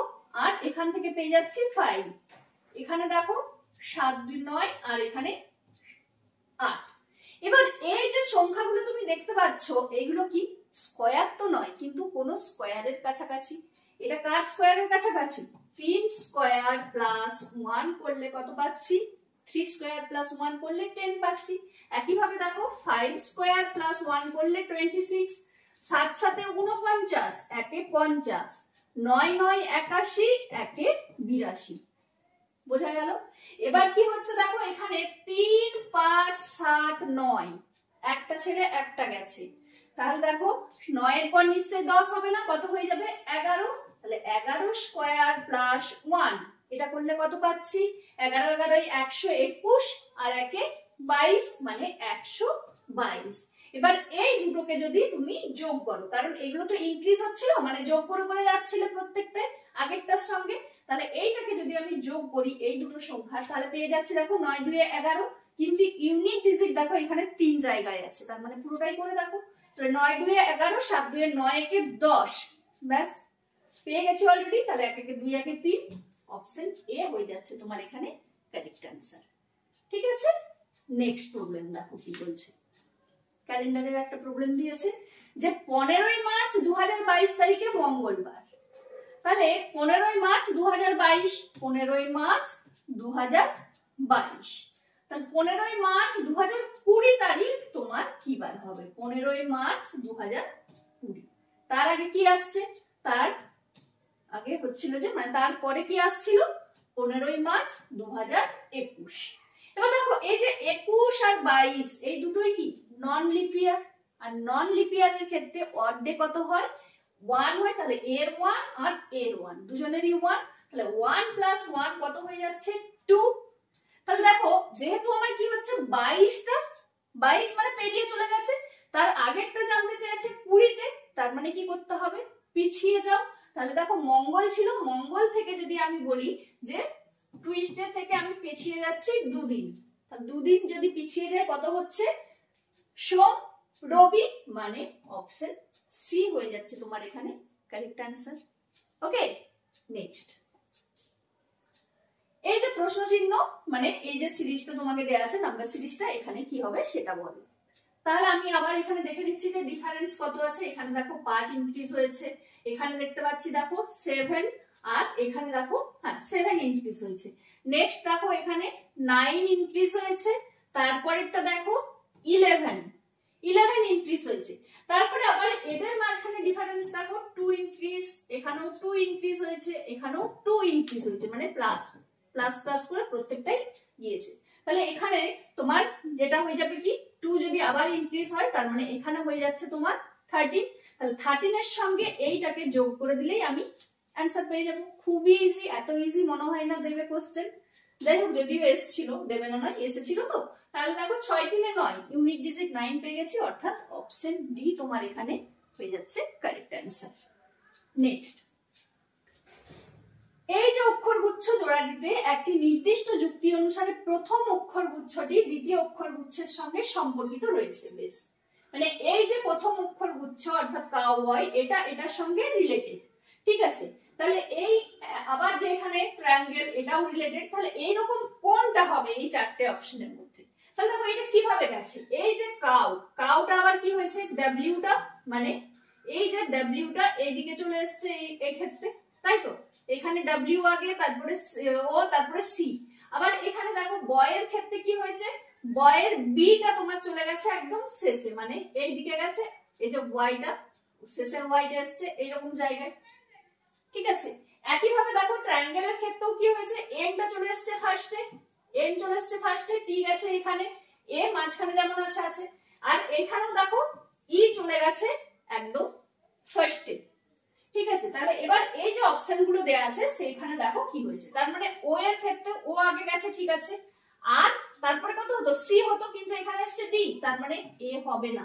আর এখান থেকে পেয়ে যাচ্ছি 5। এখানে দেখো 7 2 9 আর এখানে 8। এবার এই যে সংখ্যাগুলো তুমি দেখতে পাচ্ছ এগুলো কি স্কয়ার তো নয়, কিন্তু কোন স্কয়ারের কাছাকাছি। এটা কার স্কয়ারের কাছাকাছি? 3 স্কয়ার প্লাস 1 করলে কত পাচ্ছি? 3 স্কয়ার প্লাস 1 করলে 10 পাচ্ছি। একইভাবে দেখো 5 স্কয়ার প্লাস 1 করলে 26, 7 7 49, একে 50, 9 9 81, একে 82। বোঝা গেল? এবার কি হচ্ছে দেখো এখানে 3 5 7 9, একটা ছেড়ে একটা গেছে, তাহলে দেখো 9 এর পর নিশ্চয়ই 10 হবে না, কত হয়ে যাবে? 11। তাহলে 11 স্কয়ার প্লাস 1 এটা করলে কত পাচ্ছি? 11 11 121 আর একে 22, মানে 122। এবার এই দুটোকে যদি তুমি যোগ করো, কারণ এগুলো তো ইনক্রিজ হচ্ছিল, মানে যোগ করে করে যাচ্ছিল প্রত্যেকটা আগেরটার সঙ্গে, তাহলে এইটাকে যদি আমি যোগ করি এই দুটো সংখ্যা তাহলে পেয়ে যাচ্ছি দেখো 9 2 11, কিন্তু ইউনিট ডিজিট দেখো এখানে 3 জায়গায় আছে, তার মানে পুরোটাই করে দেখো। তাহলে 9 2 11, 7 2 9, একে 10, ব্যাস পেয়ে গেছি অলরেডি। তাহলে 1 একে 2 একে 3, অপশন এ হয়ে যাচ্ছে তোমার এখানে কারেক্ট অ্যান্সার। ঠিক আছে, নেক্সট প্রবলেম দেখো কি বলছে। ক্যালেন্ডারের একটা প্রবলেম দিয়েছে যে 15ই মার্চ 2022 তারিখে মঙ্গলবার। তাহলে 15ই মার্চ 2022, 15ই মার্চ 2022, তাহলে 15ই মার্চ 2020 তারিখ তোমার কি বার হবে? 15ই মার্চ 2020। তার আগে কি আসছে? তার আগে হচ্ছিল যে মানে তারপরে কি আসছিল? 15ই মার্চ 2021। এবার দেখো এই যে 21 আর 22 এই দুটোই কি নন লিপ ইয়ার, আর নন লিপ ইয়ারের ক্ষেত্রে অড ডে কত হয়? 1 হয়। তাহলে এর 1 আর এর 1 দুজনেরই 1, তাহলে 1 প্লাস 1 কত হয়ে যাচ্ছে? 2। তাহলে দেখো যেহেতু আমার কি হচ্ছে 22টা, 22 মানে পেরিয়ে চলে গেছে, তার আগেরটা জানতে চেয়েছে 20তে, তার মানে কি করতে হবে? পিছিয়ে যাও। তাহলে দেখো মঙ্গল ছিল, মঙ্গল থেকে যদি আমি বলি যে টুইসডে থেকে আমি পিছিয়ে যাচ্ছি 2 দিন, তাহলে 2 দিন যদি পিছিয়ে যায় কত হচ্ছে? সোম রবি, মানে অপশন সি হয়ে যাচ্ছে তোমার এখানে কারেক্ট আনসার। ওকে, নেক্সট এই যে প্রশ্ন চিহ্ন মানে এই যে সিরিজটা তোমাকে দেয়া আছে নাম্বার সিরিজটা, এখানে কি হবে সেটা বলো। তাহলে আমি আবার এখানে দেখে নিচ্ছি যে ডিফারেন্স কত আছে। এখানে দেখো 5 ইনক্রিজ হয়েছে, এখানে দেখতে পাচ্ছি দেখো 7, আর এখানে দেখো হ্যাঁ 7 ইনক্রিজ হয়েছে। নেক্সট দেখো এখানে 9 ইনক্রিজ হয়েছে, তারপরেরটা দেখো 11 ইনক্রিজ হয়েছে। তারপরে আবার এদের মাঝখানে ডিফারেন্স দেখো 2 ইনক্রিজ, এখানেও 2 ইনক্রিজ হয়েছে, এখানেও 2 ইনক্রিজ হয়েছে, মানে প্লাস প্লাস প্লাস করে প্রত্যেকটাই গিয়েছে। তাহলে এখানে তোমার যেটা হয়ে যাবে কি 2 যদি আবার ইনক্রিজ হয় তার মানে এখানে হয়ে যাচ্ছে তোমার 13। তাহলে 13 এর সঙ্গে এইটাকে যোগ করে দিলেই আমি অ্যানসার পেয়ে যাব। খুবই ইজি, এত ইজি মনে হয় না দেবে কোশ্চেন। যাই হোক যদিও এসেছিল, দেবে না নয়, এসেছিল তো। তাহলে দেখো 6 3 9 ইউনিট ডিজিট 9 পেয়ে গেছি, অর্থাৎ অপশন ডি তোমার এখানে হয়ে যাচ্ছে কারেক্ট অ্যানসার। নেক্সট এই যে অক্ষরগুচ্ছ জোড়া দিতে একটি নির্দিষ্ট যুক্তি অনুসারে প্রথম অক্ষরগুচ্ছটি দ্বিতীয় অক্ষরগুচ্ছের সঙ্গে সম্পর্কিত রয়েছে। বেশ, মানে এই যে প্রথম অক্ষরগুচ্ছ অর্থাৎ কাউবয়, এটা এটার সঙ্গে রিলেটেড, ঠিক আছে। তাহলে এই আবার যে এখানে ট্রায়াঙ্গেল এটাও রিলেটেড, তাহলে এইরকম কোনটা হবে এই চারটে অপশনের মধ্যে? তাহলে দেখো এটা কিভাবে গেছে, এই যে কাউটা আবার কি হয়েছে? ডাব্লিউটা, মানে এই যে ডাব্লিউটা এইদিকে চলে এসছে এই ক্ষেত্রে, তাই তো। এখানে ডাব্লিউ আগে, তারপরে ও, তারপরে সি। আবার এখানে দেখো বয়ের ক্ষেত্রে কি হয়েছে? বয়ের বিটা তোমার চলে গেছে একদম শেষে, মানে এই দিকে গেছে, এই যে ওয়াইটা শেষের ওয়াইটা এসছে এইরকম জায়গায়, ঠিক আছে। একই ভাবে দেখো ট্রায়াঙ্গেলের ক্ষেত্রেও কি হয়েছে? এনটা চলে এসছে ফার্স্টে, এন চলে এসছে ফার্স্টে, ঠিক আছে। এখানে এ মাঝখানে যেমন আছে আছে, আর এখানেও দেখো ই চলে গেছে একদম ফার্স্টে, ঠিক আছে। তাহলে এবার এই যে অপশন গুলো দেয়া আছে সেখানে দেখো কি হয়েছে। তার মানে ও এর ক্ষেত্রে ও আগে গেছে, ঠিক আছে, আর তারপরে কত হতো? সি হতো, কিন্তু এখানে এসছে ডি, তার মানে এ হবে না।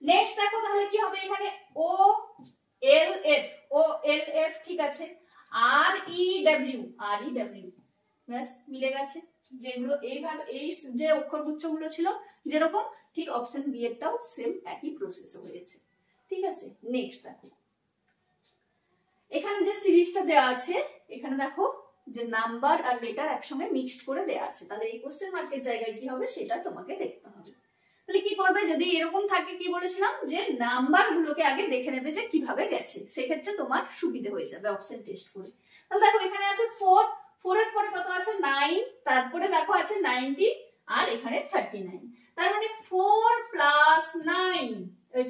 নেক্সট দেখো তাহলে কি হবে? এখানে ও এল এফ, ও এল এফ, ঠিক আছে, আর ই ডাব্লিউ, আর ই ডাব্লিউ, ব্যাস মিলে গেছে। যেগুলো এইভাবে এই যে অক্ষরগুচ্ছ গুলো ছিল যেরকম, ঠিক অপশন বি এরটাও সেম একই প্রসেস হয়েছে, ঠিক আছে। নেক্সট দেখো এখানে যে সিরিজটা দেওয়া আছে, এখানে দেখো যে নাম্বার আর লেটার একসঙ্গে মিক্সড করে দেওয়া আছে। তাহলে এই কোশ্চেন মার্কের জায়গায় কি হবে সেটা তোমাকে দেখতে হবে। তাহলে কি করবে? যদি এরকম থাকে, কি বলেছিলাম যে নাম্বার গুলোকে আগে দেখে নেবে যে কিভাবে গেছে, সেক্ষেত্রে তোমার সুবিধা হয়ে যাবে অপশন টেস্ট করে। তাহলে দেখো এখানে আছে 4, 4 এর পরে কত আছে? 9, তারপরে দেখো আছে 19, আর এখানে 39। তার মানে 4 প্লাস 9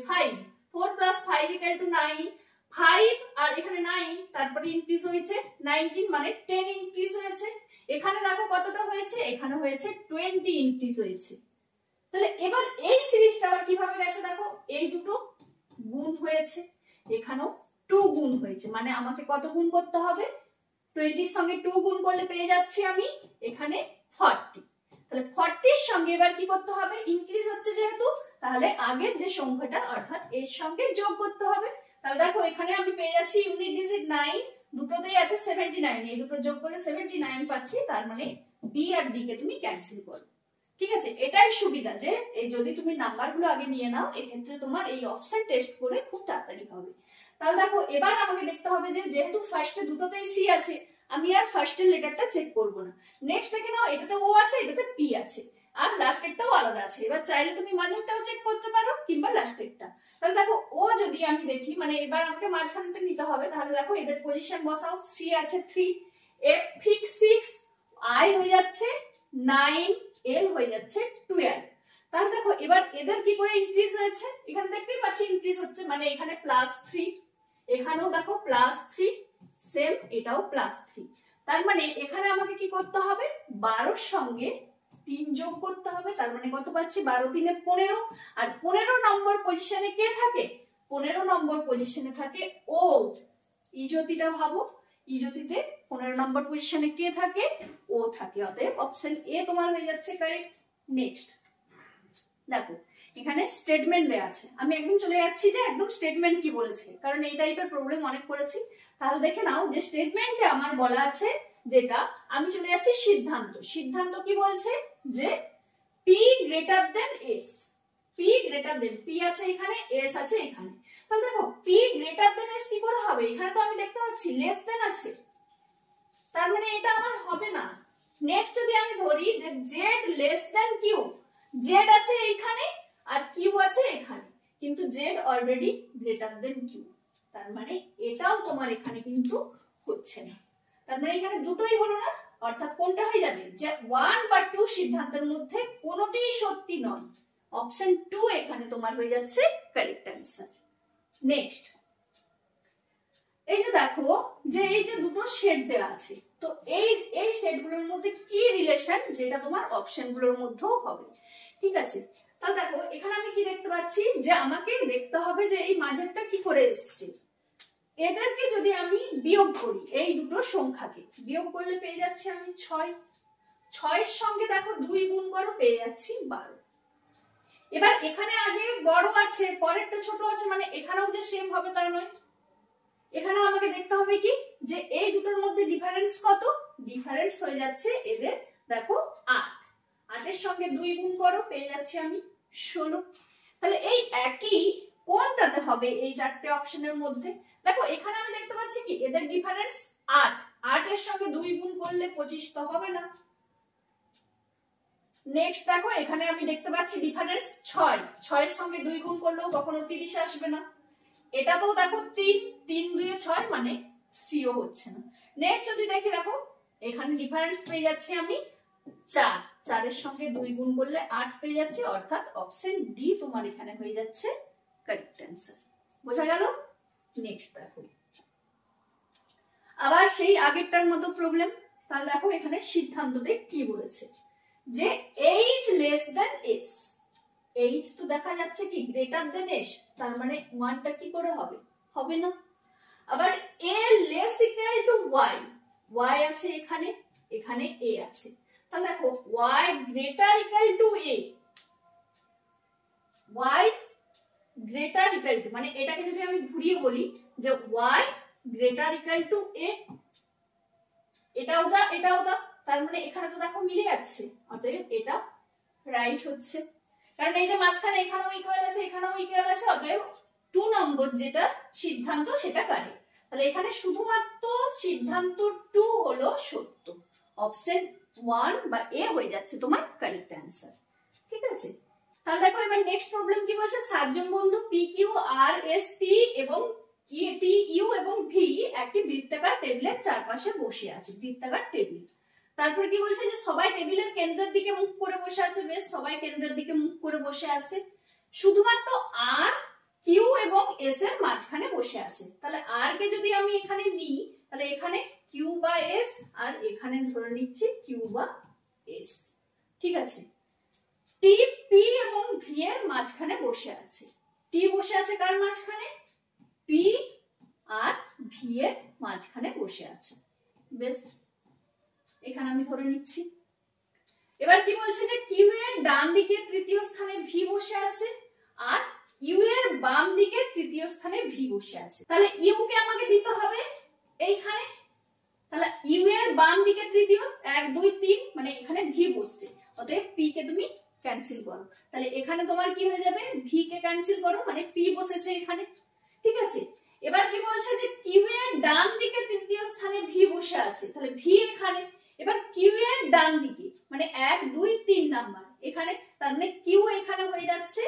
5, 4 প্লাস 5 ইকুয়াল টু 9, 5 আর এখানে 9, তারপরে ইনক্রিজ হয়েছে 19, মানে 10 ইনক্রিজ হয়েছে। এখানে দেখো কতটা হয়েছে? এখানে হয়েছে 20 ইনক্রিজ হয়েছে। তাহলে এবার এই সিরিজটা আবার কিভাবে গেছে? দেখো এই দুটো গুণ হয়েছে, এখানেও 2 গুণ হয়েছে, মানে আমাকে কত গুণ করতে হবে? 20 এর সঙ্গে 2 গুণ করলে পেয়ে যাচ্ছি আমি এখানে 40। তাহলে 40 এর সঙ্গে এবার কি করতে হবে? ইনক্রিজ হচ্ছে যেহেতু, তাহলে আগের যে সংখ্যাটা অর্থাৎ এর সঙ্গে যোগ করতে হবে। তাহলে দেখো এখানে আমি পেয়ে যাচ্ছি ইউনিট ডিজিট 9, দুটোতেই আছে 79, এই দুটো যোগ করলে 79 পাচ্ছি। তার মানে বি আর ডি কে তুমি ক্যান্সেল করো, ঠিক আছে। এটাই সুবিধা যে এই যদি তুমি নাম্বারগুলো আগে নিয়ে নাও, এক্ষেত্রে তোমার এই অপশন টেস্ট করে খুব তাড়াতাড়ি হবে। তাহলে দেখো এবার আমাকে দেখতে হবে যে যেহেতু ফার্স্টে দুটোতেই সি আছে, আমি আর ফার্স্টের লেটারটা চেক করব না। নেক্সট দেখে নাও এটাতে ও আছে, এটাতে পি আছে, আর লাস্টেরটাও আলাদা আছে। এবার চাইলে তুমি মাঝেরটাও চেক করতে পারো কিংবা লাস্টেরটা। তাহলে দেখো ও যদি আমি দেখি, মানে এবার আমাকে মাঝখানটা নিতে হবে। তাহলে দেখো এদের পজিশন বসাও, সি আছে 3, এফ ফিক্স 6, আই হয়ে যাচ্ছে 9, এল হয়ে যাচ্ছে 12। তাহলে দেখো এবার এদের কি করে ইনক্রিজ হয়েছে, এখানে দেখতেই পাচ্ছি ইনক্রিজ হচ্ছে, মানে এখানে +3, এখানেও দেখো +3, সেম এটাও +3। তার মানে এখানে আমাকে কি করতে হবে, 12 সঙ্গে 3 যোগ করতে হবে। তার মানে কত পাচ্ছি, 12 3 15। আর 15 নম্বর পজিশনে কে থাকে, 15 নম্বর পজিশনে থাকে ও। ইজ্যোতিটা ভাবো, ইজ্যোতিতে 15 নম্বর পজিশনে কে থাকে, ও থাকে। অতএব অপশন এ তোমার হয়ে যাচ্ছে কারেক্ট। নেক্সট দেখো এখানে স্টেটমেন্ট দেয়া আছে, আমি একদম চলে যাচ্ছি যে একদম স্টেটমেন্ট কি বলেছে, কারণ এই টাইপের প্রবলেম অনেক করেছি। তাহলে দেখে নাও যে স্টেটমেন্টে আমার বলা আছে যেটা, আমি চলে যাচ্ছি সিদ্ধান্ত। সিদ্ধান্ত কি বলছে যে P greater than S, P greater than, P আছে এখানে, এস আছে এখানে। তাহলে দেখো পি গ্রেটার দেন এস কি করে হবে, এখানে তো আমি দেখতে পাচ্ছি লেস দেন আছে, তার মানে এটা আমার হবে না। নেক্সট যদি আমি ধরি যে Z less than Q, Z আছে এইখানে আর কিউ আছে এখানে, কিন্তু Z already greater than Q, তার মানে এটাও তোমার এখানে কিন্তু হচ্ছে না। তার মানে এখানে দুটোই হলো না, অর্থাৎ কোনটা হয়ে যাবে, যে 1 বা 2 সিদ্ধান্তের মধ্যে কোনোটিই সত্যি নয়। অপশন 2 এখানে তোমার হয়ে যাচ্ছে কারেক্ট অ্যান্সার। নেক্সট এই যে দেখো যে এই যে দুটো শেড দেওয়া আছে, তো এই শেডগুলোর মধ্যে কি রিলেশন, যেটা তোমার অপশনগুলোর মধ্যেও হবে। ঠিক আছে, তাহলে দেখো এখানে আমি কি দেখতে পাচ্ছি, যে আমাকে দেখতে হবে যে এই মাঝেরটা কি করে এসছে। এদেরকে যদি আমি বিয়োগ করি, এই দুটো সংখ্যাকে বিয়োগ করলে পেয়ে যাচ্ছি আমি 6, 6 এর সঙ্গে দেখো 2 গুণ করো পেয়ে যাচ্ছি 12। এবার এখানে আগে বড় আছে পরেরটা ছোট আছে, মানে এখানেও যে সেম হবে তা নয়। এখানে আমাকে দেখতে হবে কি, যে এই দুটোর মধ্যে ডিফারেন্স কত, ডিফারেন্স হয়ে যাচ্ছে এদের দেখো 8, 8 এর সঙ্গে 2 গুণ করো পেয়ে যাচ্ছি আমি 16। তাহলে এই একই কোনটাতে হবে এই চারটে অপশনের মধ্যে, দেখো এখানে আমি দেখতে পাচ্ছি কি এদের ডিফারেন্স 8, 8 এর সঙ্গে 2 গুণ করলে 25 তো হবে না। নেক্সট দেখো এখানে আমি দেখতে পাচ্ছি ডিফারেন্স 6, 6 এর সঙ্গে 2 গুণ করলেও কখনো 30 আসবে না। এটাতেও দেখো 3, 3 2 6 মানে সিও হচ্ছে না। নেক্সট যদি দেখি দেখো এখানে ডিফারেন্স পেয়ে যাচ্ছি আমি 4, 4 এর সঙ্গে 2 গুণ করলে 8 পেয়ে যাচ্ছে, অর্থাৎ অপশন ডি তোমার এখানে হয়ে যাচ্ছে কারেক্ট অ্যান্সার। বোঝা গেল? নেক্সট দেখো আবার সেই আগেরটার মতো প্রবলেম। তাহলে দেখো এখানে সিদ্ধান্ততে কি বলেছে, যে H less than S, H তো দেখা যাচ্ছে কি গ্রেটার দেন এস, তার মানে 1টা কি করে হবে, হবে না। আবার A less equal to Y, Y আছে এখানে, এখানে এ আছে, তাহলে দেখো Y greater equal to A, Y greater equal to, মানে এটাকে যদি আমি ঘুরিয়ে বলি যে Y greater equal to A, এটাও যা এটাও যা, তার মানে এখানে তো দেখো মিলে যাচ্ছে, অতএব এটা রাইট হচ্ছে। কারণ এই যে মাঝখানে এখানেও ইকুয়াল আছে এখানেও ইকুয়াল আছে, অতএব 2 নম্বর যেটা সিদ্ধান্ত সেটা কারেক্ট। তাহলে এখানে শুধুমাত্র সিদ্ধান্ত 2 হলো সত্য, অপশন 1 বা এ হয়ে যাচ্ছে তোমার কারেক্ট অ্যান্সার। ঠিক আছে, তাহলে দেখো এবার নেক্সট প্রবলেম কি বলছে, 7 জন বন্ধু P Q R S T এবং টি ইউ এবং ভি একটি বৃত্তাকার টেবিলের চারপাশে বসে আছে, বৃত্তাকার টেবিল। তারপরে কি বলছে, যে সবাই টেবিলের কেন্দ্রের দিকে মুখ করে বসে আছে, বেশ সবাই কেন্দ্রের দিকে মুখ করে বসে আছে, শুধুমাত্র আর কিউ এবং এস এর মাঝখানে বসে আছে। তাহলে আর কে যদি আমি এখানে নিই, তাহলে এখানে কিউ বা এস, আর এখানে ধরে নিচ্ছি কিউ বা এস। ঠিক আছে, টি পি এবং ভি এর মাঝখানে বসে আছে, টি বসে আছে কার মাঝখানে, পি আর ভি এর মাঝখানে বসে আছে, বেশ এখানে আমি ধরে নিচ্ছি। এবার কি বলছে, যে কিউ এর ডান দিকে তৃতীয় স্থানে ভি বসে আছে, আর ইউ এর বাম দিকে তৃতীয় স্থানে ভি বসে আছে। তাহলে ইউ কে আমাকে দিতে হবে এইখানে, তাহলে ইউ এর বাম দিকে তৃতীয় 1 2 3, মানে এখানে ভি বসছে, অতএব পি কে তুমি ক্যান্সেল করো। তাহলে এখানে তোমার কি হয়ে যাবে, ভি কে ক্যান্সেল করো, মানে পি বসেছে এখানে। ঠিক আছে, এবার কি বলছে, যে কিউ এর ডান দিকে তৃতীয় স্থানে ভি বসে আছে, তাহলে ভি এখানে। এবার কিউ এর ডান দিকে মানে 1 2 3 নাম্বার এখানে, তার মানে কিউ এখানে হয়ে যাচ্ছে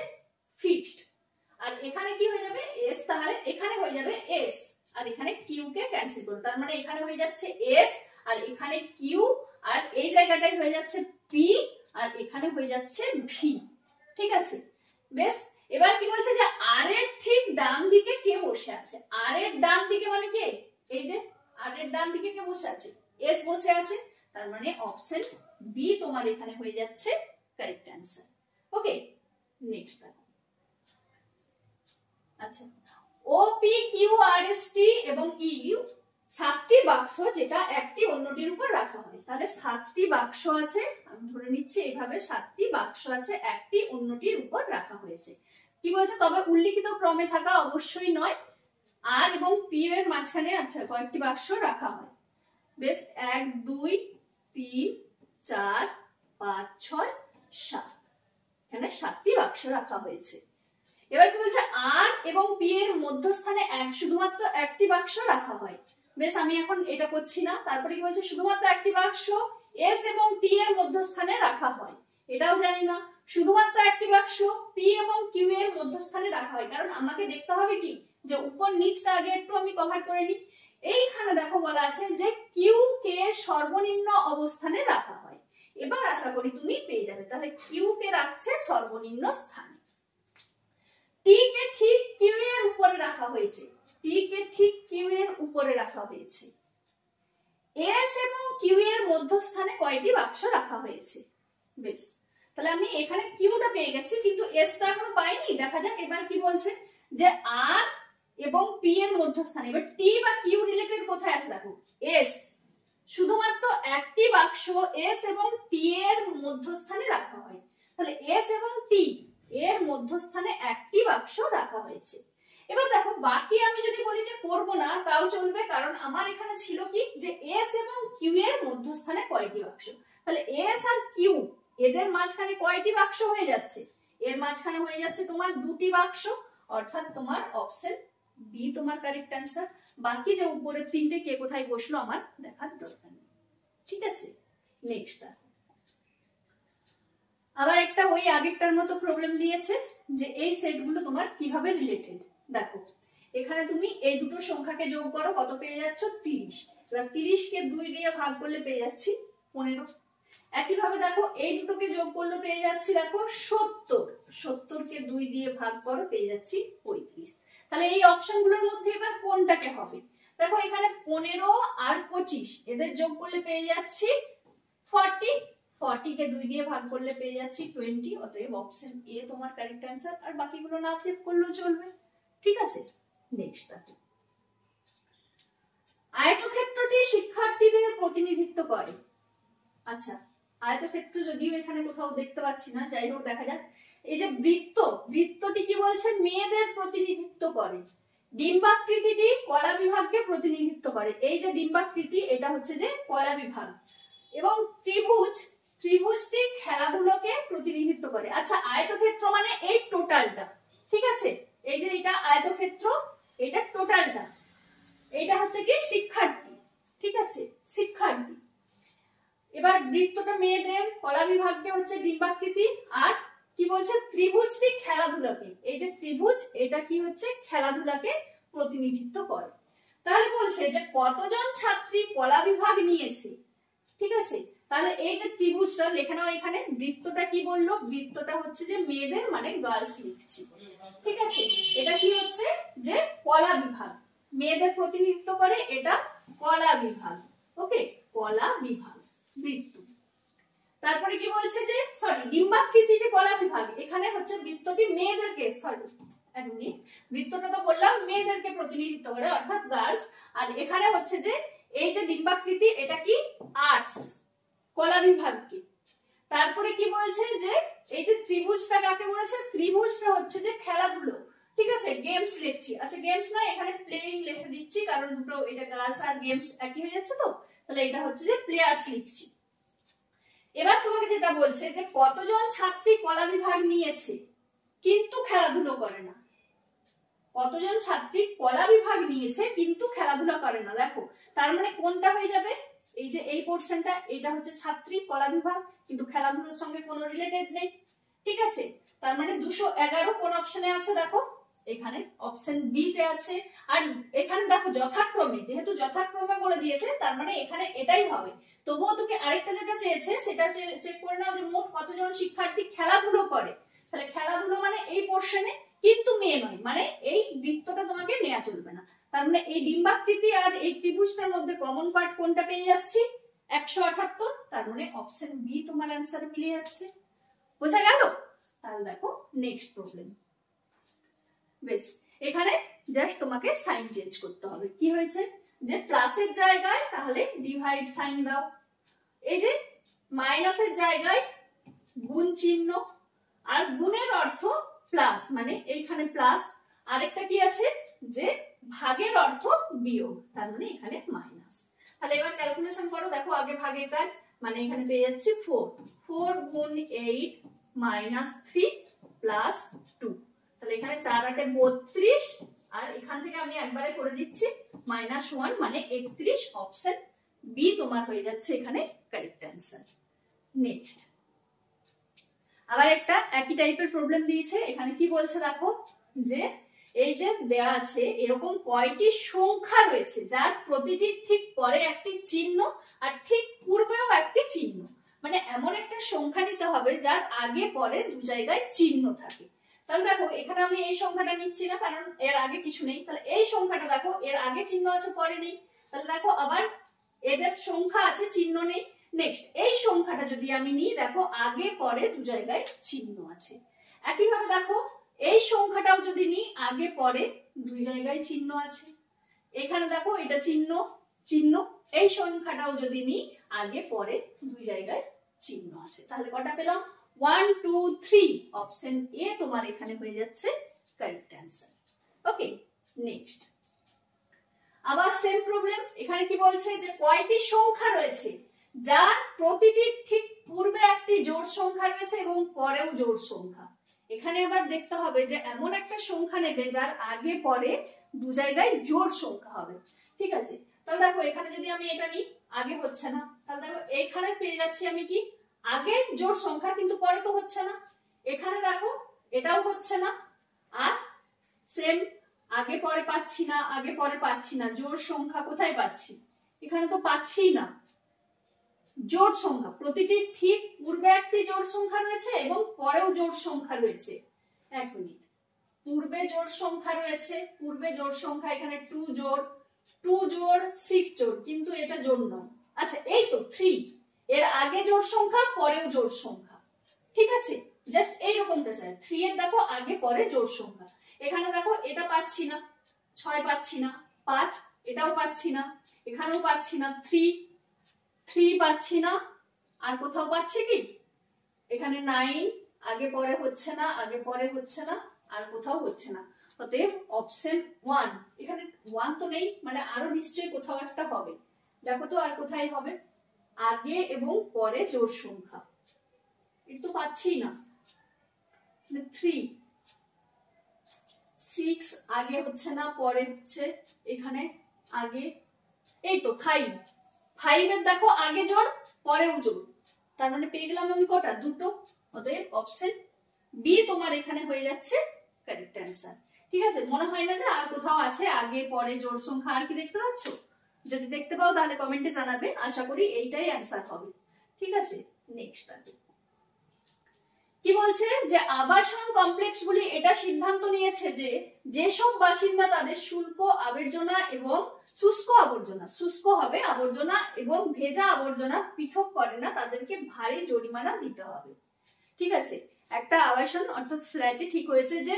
ফিক্সড, আর এখানে কি হয়ে যাবে এস, তাহলে এখানে হয়ে যাবে এস, আর এখানে কিউ কে ক্যান্সেল করো, তার মানে এখানে হয়ে যাচ্ছে এস, আর এখানে কিউ, আর এই জায়গাটাই হয়ে যাচ্ছে পি, আর এখানে হয়ে যাচ্ছে ভি। ঠিক আছে, বেশ। এবার কি বলছে যে আর এর ঠিক ডান দিকে কে বসে আছে? আর এর ডান দিকে মানে কে? এই যে আর এর ডান দিকে কে বসে আছে? এস বসে আছে। তার মানে অপশন বি তোমার এখানে হয়ে যাচ্ছে কারেক্ট অ্যান্সার। ওকে, নেক্সট দেখো। আচ্ছা, O P Q R S T এবং ইউ 7টি বাক্স যেটা একটি অন্যটির উপর রাখা হয়। তাহলে 7টি বাক্স আছে, আমি ধরে নিচ্ছি এইভাবে 7টি বাক্স আছে, একটি অন্যটির উপর রাখা হয়েছে। কি বলছে? তবে উল্লিখিত ক্রমে থাকা অবশ্যই নয়। আর এবং পি এর মাঝখানে আচ্ছা কয়েকটি বাক্স রাখা হয়। বেশ, 1 2 3 4 5 6 7, এখানে 7টি বাক্স রাখা হয়েছে। এবার কি বলছে? আর এবং পি এর মধ্যস্থানে শুধুমাত্র একটি বাক্স রাখা হয়। বেশ, আমি এখন এটা করছি না। তারপরে কি বলছে? শুধুমাত্র একটি বাক্স এস এবং টি এর মধ্যস্থানে রাখা হয়, এটাও জানি না। শুধুমাত্র একটি বাক্স পি এবং কিউ এর মধ্যস্থানে রাখা হয়, কারণ আমাকে দেখতে হবে কি যে উপর নিচটা আগে একটু আমি কভার করে নিই। এইখানে দেখো বলা আছে যে কিউ কে সর্বনিম্ন অবস্থানে রাখা হয়। এবার আশা করি তুমি পেয়ে যাবে। তাহলে কিউ কে রাখছে সর্বনিম্ন স্থানে, টি কে ঠিক কিউ এর উপরে রাখা হয়েছে, টি কে ঠিক কিউ এর উপরে রাখা হয়েছে। এস এবং কিউ এর মধ্যস্থানে কয়টি বাক্স রাখা হয়েছে? বেশ, তাহলে আমি এখানে কিউটা পেয়ে গেছি, কিন্তু এস টা এখনো পাইনি। দেখা যাক এবার কি বলছে যে আর এবং পি এর মধ্যস্থানে। এবার টি বা কিউ রিলেটেড কোথায় আছে দেখো, এস। শুধুমাত্র একটি বাক্স এস এবং টি এর মধ্যস্থানে রাখা হয়। তাহলে এস এবং টি এর মধ্যস্থানে একটি বাক্স রাখা হয়েছে। এবার দেখো বাকি আমি যদি বলি যে করব না তাও চলবে, কারণ আমার এখানে ছিল কি যে এস এবং কিউ এর মধ্যস্থানে কয়টি বাক্স। তাহলে এস আর কিউ এদের মাঝখানে কয়টি বাক্স হয়ে যাচ্ছে? এর মাঝখানে হয়ে যাচ্ছে তোমার 2টি বাক্স, অর্থাৎ তোমার অপশন বি তোমার কারেক্ট অ্যান্সার। বাকি যে উপরের 3টে কে কোথায় বসলো আমার দেখার দরকার নেই। ঠিক আছে, নেক্সট আবার একটা ওই আগেরটার মতো প্রবলেম দিয়েছে যে এই সেটগুলো তোমার কিভাবে রিলেটেড। দেখো এখানে তুমি এই দুটো সংখ্যাকে যোগ করো, কত পেয়ে যাচ্ছ? 30। এবার 30 কে 2 দিয়ে ভাগ করলে পেয়ে যাচ্ছি 15। একইভাবে দেখো এই দুটোকে যোগ করলে পেয়ে যাচ্ছি দেখো 70। 70 কে 2 দিয়ে ভাগ করো, পেয়ে যাচ্ছি 35। তাহলে এই অপশনগুলোর মধ্যে এবার কোনটাকে হবে? দেখো এখানে 15 আর 25 এদের যোগ করলে পেয়ে যাচ্ছি 40। 40 কে 2 দিয়ে ভাগ করলে পেয়ে যাচ্ছি 20। অতএব অপশন এ তোমার কারেক্ট অ্যান্সার, আর বাকিগুলো না চেক করলেও চলবে। ঠিক আছে, নেক্সট দেখো। আয়তক্ষেত্রটি শিক্ষার্থীদের প্রতিনিধিত্ব করে। আচ্ছা, আয়তক্ষেত্র যদিও এখানে কোথাও দেখতে পাচ্ছি না, যাই হোক দেখা যাক। এই যে বৃত্ত, বৃত্তটি কি বলছে? মেয়েদের প্রতিনিধিত্ব করে। ডিম্বাকৃতিটি কলা বিভাগকে প্রতিনিধিত্ব করে। এই যে ডিম্বাকৃতি এটা হচ্ছে যে কলা বিভাগ। এবং ত্রিভুজ, ত্রিভুজটি খেলাধুলোকে প্রতিনিধিত্ব করে। আচ্ছা, আয়তক্ষেত্র মানে এই টোটালটা। ঠিক আছে, এই যে এটা আয়তক্ষেত্র, এটা টোটালটা, এটা হচ্ছে কি শিক্ষার্থী। ঠিক আছে, শিক্ষার্থী। এবার বৃত্তটা মেয়েদের, কলা বিভাগকে হচ্ছে ডিম্বাকৃতি, আর কি বলছে? ত্রিভুজটি খেলাধুলাকে, এই যে ত্রিভুজ এটা কি হচ্ছে? খেলাধুলাকে প্রতিনিধিত্ব করে। তাহলে বলছে যে কতজন ছাত্রী কলা বিভাগ নিয়েছে। ঠিক আছে, তাহলে এই যে ত্রিভুজটা লেখা নাও। এখানে বৃত্তটা কি বললো? বৃত্তটা হচ্ছে যে মেয়েদের মানে গার্লস লিখছি। ঠিক আছে, এটা কি হচ্ছে? যে কলা বিভাগ, মেয়েদের প্রতিনিধিত্ব করে, এটা কলা বিভাগ। ওকে, কলা বিভাগ বৃত্ত। তারপরে কি বলছে যে সরি ডিম্বাকৃতিটি কলা বিভাগ, এখানে হচ্ছে বৃত্তটি মেয়েদেরকে, সরি এক মিনিট, বৃত্তটা তো বললাম মেয়েদেরকে প্রতিনিধিত্ব করে অর্থাৎ গার্লস, আর এখানে হচ্ছে যে এই যে ডিম্বাকৃতি এটা কি? আর্টস, কলা বিভাগকে। তারপরে কি বলছে যে এই যে ত্রিভুজটা কাকে বলেছে? ত্রিভুজটা হচ্ছে যে খেলাধুলো। ঠিক আছে, গেমস লিখছি। আচ্ছা গেমস না, এখানে প্লেইং লিখে দিচ্ছি, কারণ দুটো এটা গার্লস আর গেমস একই হয়ে যাচ্ছে তো, তাহলে এটা হচ্ছে যে প্লেয়ার্স লিখছি। এবার তোমাকে যেটা বলছে যে কতজন ছাত্রী কলা বিভাগ নিয়েছে কিন্তু খেলাধুলো করে না। কতজন ছাত্রী কলা বিভাগ নিয়েছে কিন্তু খেলাধুলা করে না। দেখো তার মানে কোনটা হয়ে যাবে? এই যে এই পোরশনটা, এটা হচ্ছে ছাত্রী কলা বিভাগ, কিন্তু খেলাধুলার সঙ্গে কোনো রিলেটেড নেই। ঠিক আছে, তার মানে 211 কোন অপশনে আছে? দেখো এখানে অপশন বি তে আছে। আর এখানে দেখো যথাক্রমে, যেহেতু যথাক্রমে বলে দিয়েছে তার মানে এখানে এটাই হবে। তবুও তুমি আরেকটা যেটা চেয়েছে সেটা চেক করে নাও যে মোট কতজন শিক্ষার্থী খেলাধুলো করে। তাহলে খেলাধুলো মানে এই পোর্শনে, কিন্তু মেয়ে নয়, মানে এই বৃত্তটা তোমাকে নেওয়া চলবে না। তার মানে এই ডিম্বাকৃতি আর এই ত্রিভুজটার মধ্যে কমন পার্ট কোনটা পেয়ে যাচ্ছি? 178। তার মানে অপশন বি তোমার অ্যান্সার মিলে যাচ্ছে। বোঝা গেল? তাহলে দেখো নেক্সট প্রবলেম। বেশ, এখানে জাস্ট তোমাকে সাইন চেঞ্জ করতে হবে। কি হয়েছে যে প্লাসের জায়গায় তাহলে ডিভাইড সাইন দাও, এই যে মাইনাসের জায়গায় গুণ চিহ্ন, আর গুণের অর্থ প্লাস, মানে এইখানে প্লাস, আরেকটা কি আছে যে ভাগের অর্থ বিয়োগ, তার মানে এখানে মাইনাস। তাহলে এবার ক্যালকুলেশন করো, দেখো আগে ভাগের কাজ, মানে এখানে পেয়ে যাচ্ছি 4, 4 গুণ 8 মাইনাস 3 প্লাস 2। তাহলে এখানে 4 8 32, আর এখান থেকে আমি একবারে করে দিচ্ছি -1 মানে 31। অপশন বি তোমার হয়ে যাচ্ছে এখানে কারেক্ট অ্যান্সার। নেক্সট আবার একটা একই টাইপের প্রবলেম দিয়েছে। এখানে কি বলছে দেখো, যে এই যে দেয়া আছে এরকম কয়টি সংখ্যা রয়েছে যার প্রতিটির ঠিক পরে একটি চিহ্ন আর ঠিক পূর্বেও একটি চিহ্ন, মানে এমন একটা সংখ্যা নিতে হবে যার আগে পরে দু জায়গায় চিহ্ন থাকে। তাহলে দেখো এখানে আমি এই সংখ্যাটা নিচ্ছি না, কারণ এর আগে কিছু নেই। তাহলে এই সংখ্যাটা দেখো এর আগে চিহ্ন আছে পরে নেই, তাহলে দেখো আবার এদের সংখ্যা আছে চিহ্ন নেই। নেক্সট এই সংখ্যাটা যদি আমি নিই, দেখো আগে পরে দু জায়গায় চিহ্ন আছে। একইভাবে দেখো এই সংখ্যাটাও যদি নিই, আগে পরে দুই জায়গায় চিহ্ন আছে। এখানে দেখো এটা চিহ্ন চিহ্ন, এই সংখ্যাটাও যদি নিই আগে পরে দুই জায়গায় চিহ্ন আছে। তাহলে কটা পেলাম? 1 2 3। অপশন এ তোমার এখানে হয়ে যাচ্ছে কারেক্ট অ্যান্সার। ওকে, নেক্সট আবার সেম প্রবলেম। এখানে কি বলছে যে কয়টি সংখ্যা রয়েছে যার প্রতিটি ঠিক পূর্বে একটি জোড় সংখ্যা রয়েছে এবং পরেও জোড় সংখ্যা। এখানে আবার দেখতে হবে যে এমন একটা সংখ্যা নেবে যার আগে পরে দু জায়গায় জোড় সংখ্যা হবে। ঠিক আছে, তাহলে দেখো এখানে যদি আমি এটা নিই, আগে হচ্ছে না, তাহলে দেখো এখানে পেয়ে যাচ্ছি আমি কি আগে জোড় সংখ্যা, কিন্তু পরে তো হচ্ছে না। এখানে দেখো এটাও হচ্ছে না, আর সেম আগে পরে পাচ্ছি না, আগে পরে পাচ্ছি না, জোড় সংখ্যা কোথায় পাচ্ছি? এখানে তো পাচ্ছি না। জোড় সংখ্যা প্রতিটি ঠিক পূর্বে একটি জোড় সংখ্যা রয়েছে এবং পরেও জোড় সংখ্যা রয়েছে। এক মিনিট, পূর্বে জোড় সংখ্যা রয়েছে, পূর্বে জোড় সংখ্যা এখানে 2 জোড় 2 জোড় 6 জোড়, কিন্তু এটা জোড় নয়। আচ্ছা এই তো 3, এর আগে জোড় সংখ্যা পরেও জোড় সংখ্যা। ঠিক আছে, জাস্ট এইরকমটা চাই, 3 এর দেখো আগে পরে জোড় সংখ্যা। এখানে দেখো এটা পাচ্ছি না, 6 পাচ্ছি না, 5 এটাও পাচ্ছি না, এখানেও পাচ্ছি না, 3 পাচ্ছি না, আর কোথাও পাচ্ছি কি? এখানে 9 আগে পরে হচ্ছে না, আগে পরে হচ্ছে না, আর কোথাও হচ্ছে না। অতএব অপশন 1, এখানে 1 তো নেই, মানে আরো নিশ্চয়ই কোথাও একটা হবে। দেখো তো আর কোথায় হবে? আগে এবং পরে জোড় সংখ্যা, এটা তো পাচ্ছি না। 3 6 আগে হচ্ছে না, পরে হচ্ছে, এখানে আগে, এই তো 5 এর দেখো আগে জোড় পরেও জোড়, তার মানে পেয়ে গেলাম আমি কটা? দুটো। অতএব অপশন বি তোমার এখানে হয়ে যাচ্ছে কারেক্ট অ্যান্সার। ঠিক আছে, মনে হয় না যে আর কোথাও আছে আগে পরে জোড় সংখ্যা? আর কি দেখতে পাচ্ছ? যদি দেখতে পাও তাহলে কমেন্টে জানাবে, আশা করি এইটাই অ্যান্সার হবে। ঠিক আছে, নেক্সট কি বলছে যে আবাসন কমপ্লেক্স গুলি এটা সিদ্ধান্ত নিয়েছে যে যেসব বাসিন্দা তাদের শুষ্ক আবর্জনা এবং শুষ্ক হবে আবর্জনা এবং ভেজা আবর্জনা পৃথক করে না, তাদেরকে ভারী জরিমানা দিতে হবে। ঠিক আছে, একটা আবাসন অর্থাৎ ফ্ল্যাটে ঠিক হয়েছে যে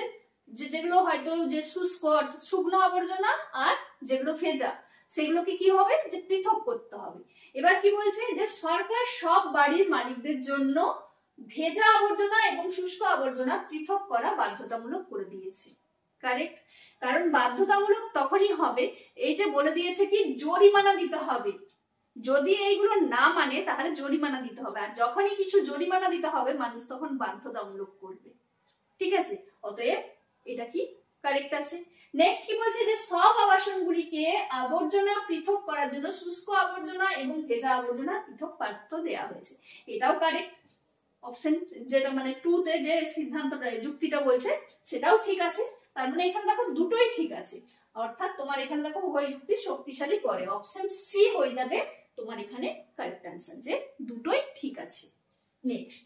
যেগুলো হয়তো যে শুষ্ক অর্থাৎ শুকনো আবর্জনা আর যেগুলো ভেজা সেগুলোকে কি হবে যে পৃথক করতে হবে। এবার কি বলছে যে সরকার সব বাড়ির মালিকদের জন্য ভেজা আবর্জনা এবং শুষ্ক আবর্জনা পৃথক করা বাধ্যতামূলক করে দিয়েছে। কারেক্ট, কারণ বাধ্যতামূলক তখনই হবে এই যে বলে দিয়েছে কি জরিমানা দিতে হবে। যদি এইগুলো না মানে তাহলে জরিমানা দিতে হবে, আর যখনই কিছু জরিমানা দিতে হবে মানুষ তখন বাধ্যতামূলক করবে। ঠিক আছে, অতএব এটা কি কারেক্ট আছে। নেক্সট কি বলছে যে সব আবাসনগুলিকে আবর্জনা পৃথক করার জন্য শুষ্ক আবর্জনা এবং ভেজা আবর্জনা পৃথক পাত্র দেওয়া হয়েছে, এটাও কারেক্ট। অপশন যেটা মানে 2 তে যে সিদ্ধান্তটা যুক্তিটা বলছে সেটাও ঠিক আছে। তার মানে এখানে দেখো দুটোই ঠিক আছে, অর্থাৎ তোমার এখানে দেখো উভয় যুক্তি শক্তিশালী করে, অপশন সি হয়ে যাবে তোমার এখানে কারেক্ট অ্যান্সার, যে দুটোই ঠিক আছে। নেক্সট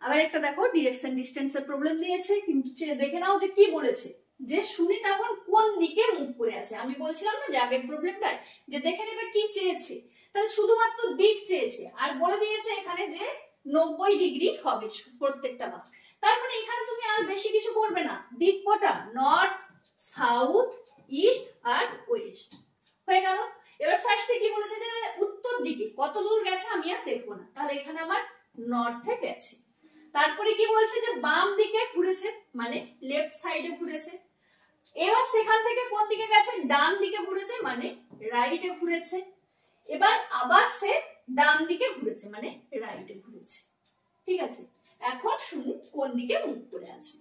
আবার একটা দেখো ডিরেকশন ডিস্টেন্সের প্রবলেম দিয়েছে, কিন্তু দেখে নাও যে কি বলেছে, যে সুনীত এখন কোন দিকে মুখ করে আছে। আমি বলছিলাম না যে আগের প্রবলেমটায় যে দেখে নেবে কি চেয়েছে, তাহলে শুধুমাত্র দিক চেয়েছে আর বলে দিয়েছে এখানে যে 90 ডিগ্রি হবে প্রত্যেকটা ভাগ। তার মানে এখানে তুমি আর বেশি কিছু করবে না, দিক কটা, নর্থ, সাউথ, ইস্ট আর ওয়েস্ট হয়ে গেল। এবার ফার্স্টে কি বলেছে যে উত্তর দিকে কত দূর গেছে আমি আর দেখবো না, তাহলে এখানে আমার নর্থে গেছে। তারপরে কি বলছে যে বাম দিকে ঘুরেছে, মানে লেফট সাইডে ঘুরেছে। এবার সেখান থেকে কোন দিকে গেছে, ডান দিকে ঘুরেছে, মানে রাইটে ঘুরেছে। এবার আবার সে ডান দিকে ঘুরেছে, মানে রাইটে ঘুরেছে। ঠিক আছে, এখন শুনুন কোন দিকে মুখ করে আছে।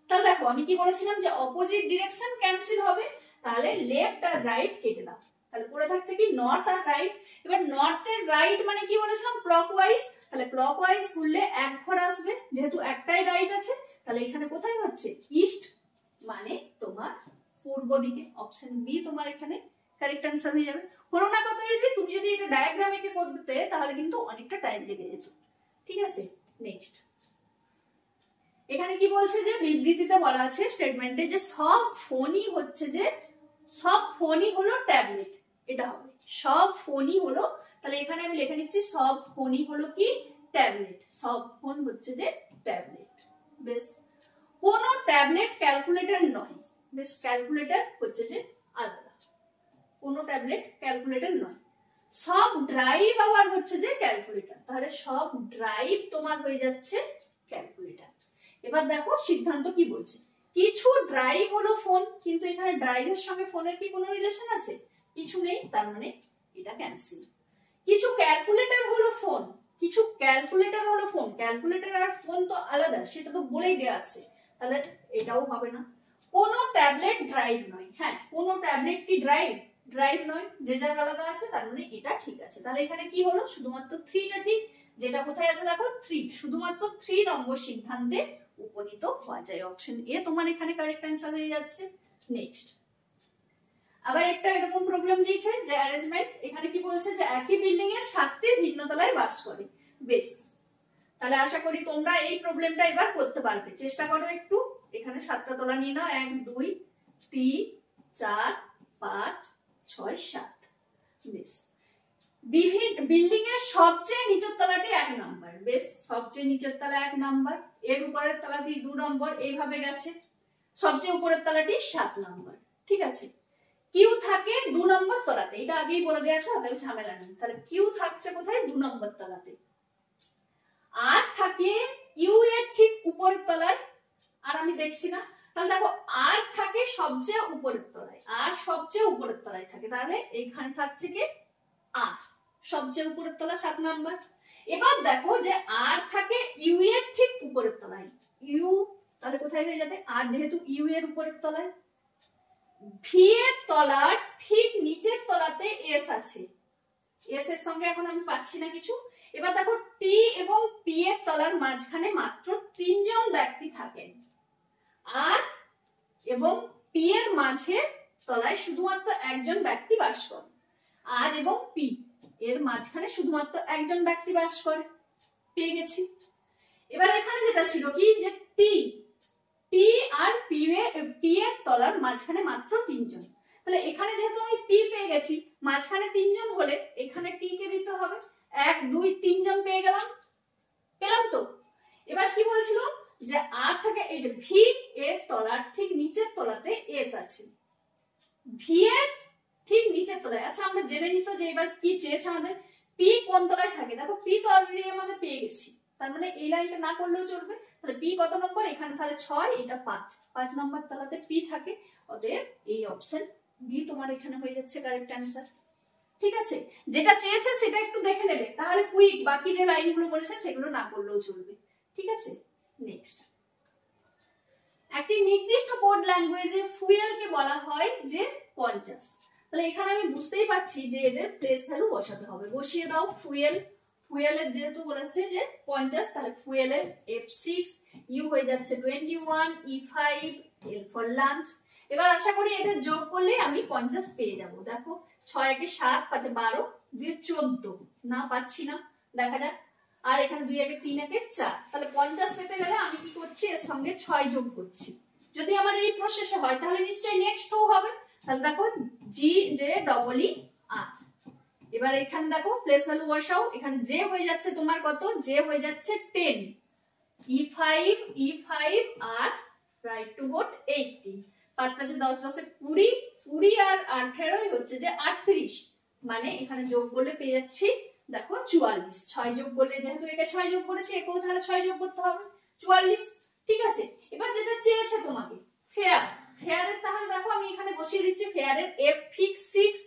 তাহলে দেখো আমি কি বলেছিলাম যে অপোজিট ডিরেকশন ক্যান্সেল হবে, তাহলে লেফট আর রাইট কেটে দাও, তাহলে পড়ে থাকছে কি নর্থ আর রাইট। এবার নর্থ এর রাইট মানে কি বলেছিলাম ক্লকওয়াইজ, তাহলে ক্লকওয়াইজ ঘুরলে এক ঘর আসবে, যেহেতু একটাই রাইট আছে তাহলে এখানে কোথায় হচ্ছে ইস্ট, মানে তোমার পূর্ব দিকে। অপশন বি তোমার এখানে কারেক্ট অ্যান্সার হয়ে যাবে। হলো না কত ইজি, তুমি যদি এটা ডায়াগ্রাম এঁকে করতে তাহলে কিন্তু অনেকটা টাইম লেগে যেত। ঠিক আছে, নেক্সট এখানে কি বলছে যে বিবৃতিতে বলা আছে স্টেটমেন্টে যে সব ফোনই হচ্ছে যে সব ফোনই হলো ট্যাবলেট, এটা হবে সব ফোনই হলো, তাহলে এখানে আমি লিখে নিচ্ছি সব ফোনই হলো কি ট্যাবলেট, সব ফোন হচ্ছে যে ট্যাবলেট। বেশ, কোন ট্যাবলেট ক্যালকুলেটর নয়, বেশ ক্যালকুলেটর হচ্ছে যে আলাদা, কোন ট্যাবলেট ক্যালকুলেটর নয়। সব ড্রাইভ আবার হচ্ছে যে ক্যালকুলেটর, তাহলে সব ড্রাইভ তোমার হয়ে যাচ্ছে ক্যালকুলেটর। এবার দেখো সিদ্ধান্ত কি বলছে, কিছু ড্রাইভ হলো ফোন, কিন্তু এখানে ড্রাইভের সঙ্গে ফোনের কি কোনো রিলেশন আছে, কিছু নেই, তার মানে এটা ক্যান্সেল। কিছু ক্যালকুলেটর হলো ফোন, কিছু ক্যালকুলেটর হলো ফোন, ক্যালকুলেটর আর ফোন তো আলাদা, সেটা তো বলেই দেওয়া আছে, তাহলে এটাও হবে না। কোন ট্যাবলেট ড্রাইভ নয়, হ্যাঁ কোন ট্যাবলেট কি ড্রাইভ, ড্রাইভ নয়, যে যার আলাদা আছে, তার মানে এটা ঠিক আছে। তাহলে এখানে কি হলো, শুধুমাত্র 3টা ঠিক, যেটা কোথায় আছে দেখো 3, শুধুমাত্র 3 নম্বর সিদ্ধান্তে উপনীত হওয়া যায়। অপশন এ তোমার এখানে কারেক্ট অ্যান্সার হয়ে যাচ্ছে। নেক্সট আবার একটা এরকম প্রবলেম দিয়েছে যে অ্যারেঞ্জমেন্ট, এখানে কি বলছে যে একই বিল্ডিং এর 7টি ভিন্ন তলায় বাস করে। বেশ, তাহলে আশা করি তোমরা এই প্রবলেমটা এবার করতে পারবে, চেষ্টা করো একটু। এখানে 7টা তলা নিয়ে নাও, 1 2 3 4 5 6 7। বেশ, বিল্ডিং এর সবচেয়ে নিচের তলাটি 1 নাম্বার, বেশ সবচেয়ে নিচের তলা 1 নাম্বার, এর উপরের তলাটি 2 নম্বর, এইভাবে গেছে। সবচেয়ে উপরের তলাটি 7 নাম্বার। ঠিক আছে, কিউ থাকে 2 নম্বর তলাতে, এটা আগেই বলে দেওয়া আছে, অতএব ঝামেলা নেই। তাহলে কিউ থাকছে কোথায়, 2 নম্বর তলাতে। আর থাকে ইউ এর ঠিক উপরের তলায়, আর আমি দেখছি না, তাহলে দেখো আর থাকে সবচেয়ে উপরের তলায়, আর সবচেয়ে উপরের তলায় থাকে, তাহলে এইখানে থাকছে কি আর, সবচেয়ে উপরের তলা 7 নাম্বার। এবার দেখো যে আর থাকে ইউ এর ঠিক উপরের তলায়, ইউ তাহলে কোথায় হয়ে যাবে, আর যেহেতু ইউ এর উপরের তলায়। ভি এর তলার ঠিক নিচের তলাতে এস আছে, এস এর সঙ্গে এখন আমি পাচ্ছি না কিছু। এবার দেখো টি এবং পি এর তলার মাঝখানে মাত্র 3 জন ব্যক্তি থাকেন, আর এবং পি এর মাঝে তলায় শুধুমাত্র একজন ব্যক্তি বাস করে, আর এবং পি এর মাঝখানে শুধুমাত্র একজন ব্যক্তি বাস করে। পেয়ে গেছি। এবার এখানে যেটা ছিল কি যে টি আর পি এর তলার মাঝখানে মাত্র 3 জন, তাহলে এখানে যেহেতু আমি পি পেয়ে গেছি, মাঝখানে 3 জন হলে এখানে টি কে দিতে হবে। 1 2 3 জন পেয়ে গেলাম, পেলাম তো। এবার কি বলছিল যে আর থেকে এই যে ভি এর তলার ঠিক নিচের তলাতে এস আছে, ভি এর ঠিক নিচের তলায়। আচ্ছা আমরা জেনে নিত যে এবার কি চেয়েছে আমাদের, পি কোন তলায় থাকে, দেখো পি তো অলরেডি আমাদের পেয়ে গেছি, তার মানে এই লাইনটা না করলেও চলবে। তাহলে পি কত নম্বর, এখানে তাহলে 6, এটা 5 নম্বর তলাতে পি থাকে, অতএব এই অপশন বি তোমার এখানে হয়ে যাচ্ছে কারেক্ট অ্যান্সার। ঠিক আছে, যেটা চেয়েছে সেটা একটু দেখে নেবে, তাহলে কুইক বাকি যে লাইনগুলো বলেছে সেগুলো না করলেও চলবে। ঠিক আছে, নেক্সট একটি নির্দিষ্ট কোড ল্যাঙ্গুয়েজে ফুয়েলকে বলা হয় যে 50। তাহলে এখানে আমি বুঝতেই পারছি যে এদের প্লেস ভ্যালু বসাতে হবে, বসিয়ে দাও ফুয়েল ফুয়েলের যেহেতু বলেছে যে 50, তাহলে ফুয়েলের F6, ইউ হয়ে যাচ্ছে 21, E5, L ফর লাঞ্চ। এবার আশা করি এটা যোগ করলে আমি 50 পেয়ে যাব। দেখো 6 একে 7, 5 12, 2 14, না পাচ্ছি না, দেখা যাক। আর এখানে 2 একে 3 একে 4, তাহলে 50 পেতে গেলে আমি কি করছি, এর সঙ্গে 6 যোগ করছি। যদি আমার এই প্রসেসে হয় তাহলে নিশ্চয়ই নেক্সট ও হবে। তাহলে দেখো জি জে ডবল ই আর। এবার এখানে দেখো প্লেস ভ্যালু বসাও, এখানে জে হয়ে যাচ্ছে তোমার কত, জে হয়ে যাচ্ছে 10, E5 আর রাইট টু ভোট 18, 5 5 10 10 20, 20 আর 18 হচ্ছে যে 38, মানে এখানে যোগ করলে পেয়ে যাচ্ছি দেখো 44। 6 যোগ করলে, যেহেতু একে 6 যোগ করেছি একেও তাহলে 6 যোগ করতে হবে, 44। ঠিক আছে, এবার যেটা চেয়েছে তোমাকে ফেয়ার, ফেয়ারের তাহলে দেখো আমি এখানে বসিয়ে দিচ্ছি ফেয়ারের F6,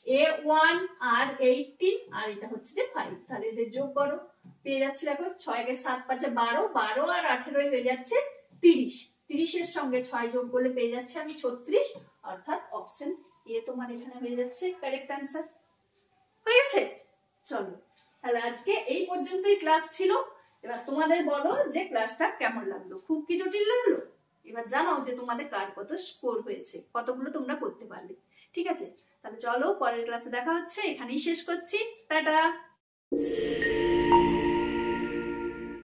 A1 আর 18, আর এটা হচ্ছে যে 5, তাহলে এদের যোগ করো, পেয়ে যাচ্ছে দেখো 6 কে 7 5 12, 12 আর 18 হয়ে যাচ্ছে 30, 30 এর সঙ্গে 6 যোগ করলে পেয়ে যাচ্ছে আমি 36, অর্থাৎ অপশন এ তোমার এখানে হয়ে যাচ্ছে কারেক্ট অ্যান্সার। হয়ে গেছে? চলো তাহলে আজকে এই পর্যন্তই ক্লাস ছিল। এবার তোমাদের বলো যে ক্লাসটা কেমন লাগলো, খুব কি জটিল লাগলো? এবার জানাও যে তোমাদের কার কত স্কোর হয়েছে, কতগুলো তোমরা করতে পারলে। ঠিক আছে, তাহলে চলো পরের ক্লাসে দেখা হচ্ছে, এখানেই শেষ করছি, টাটা।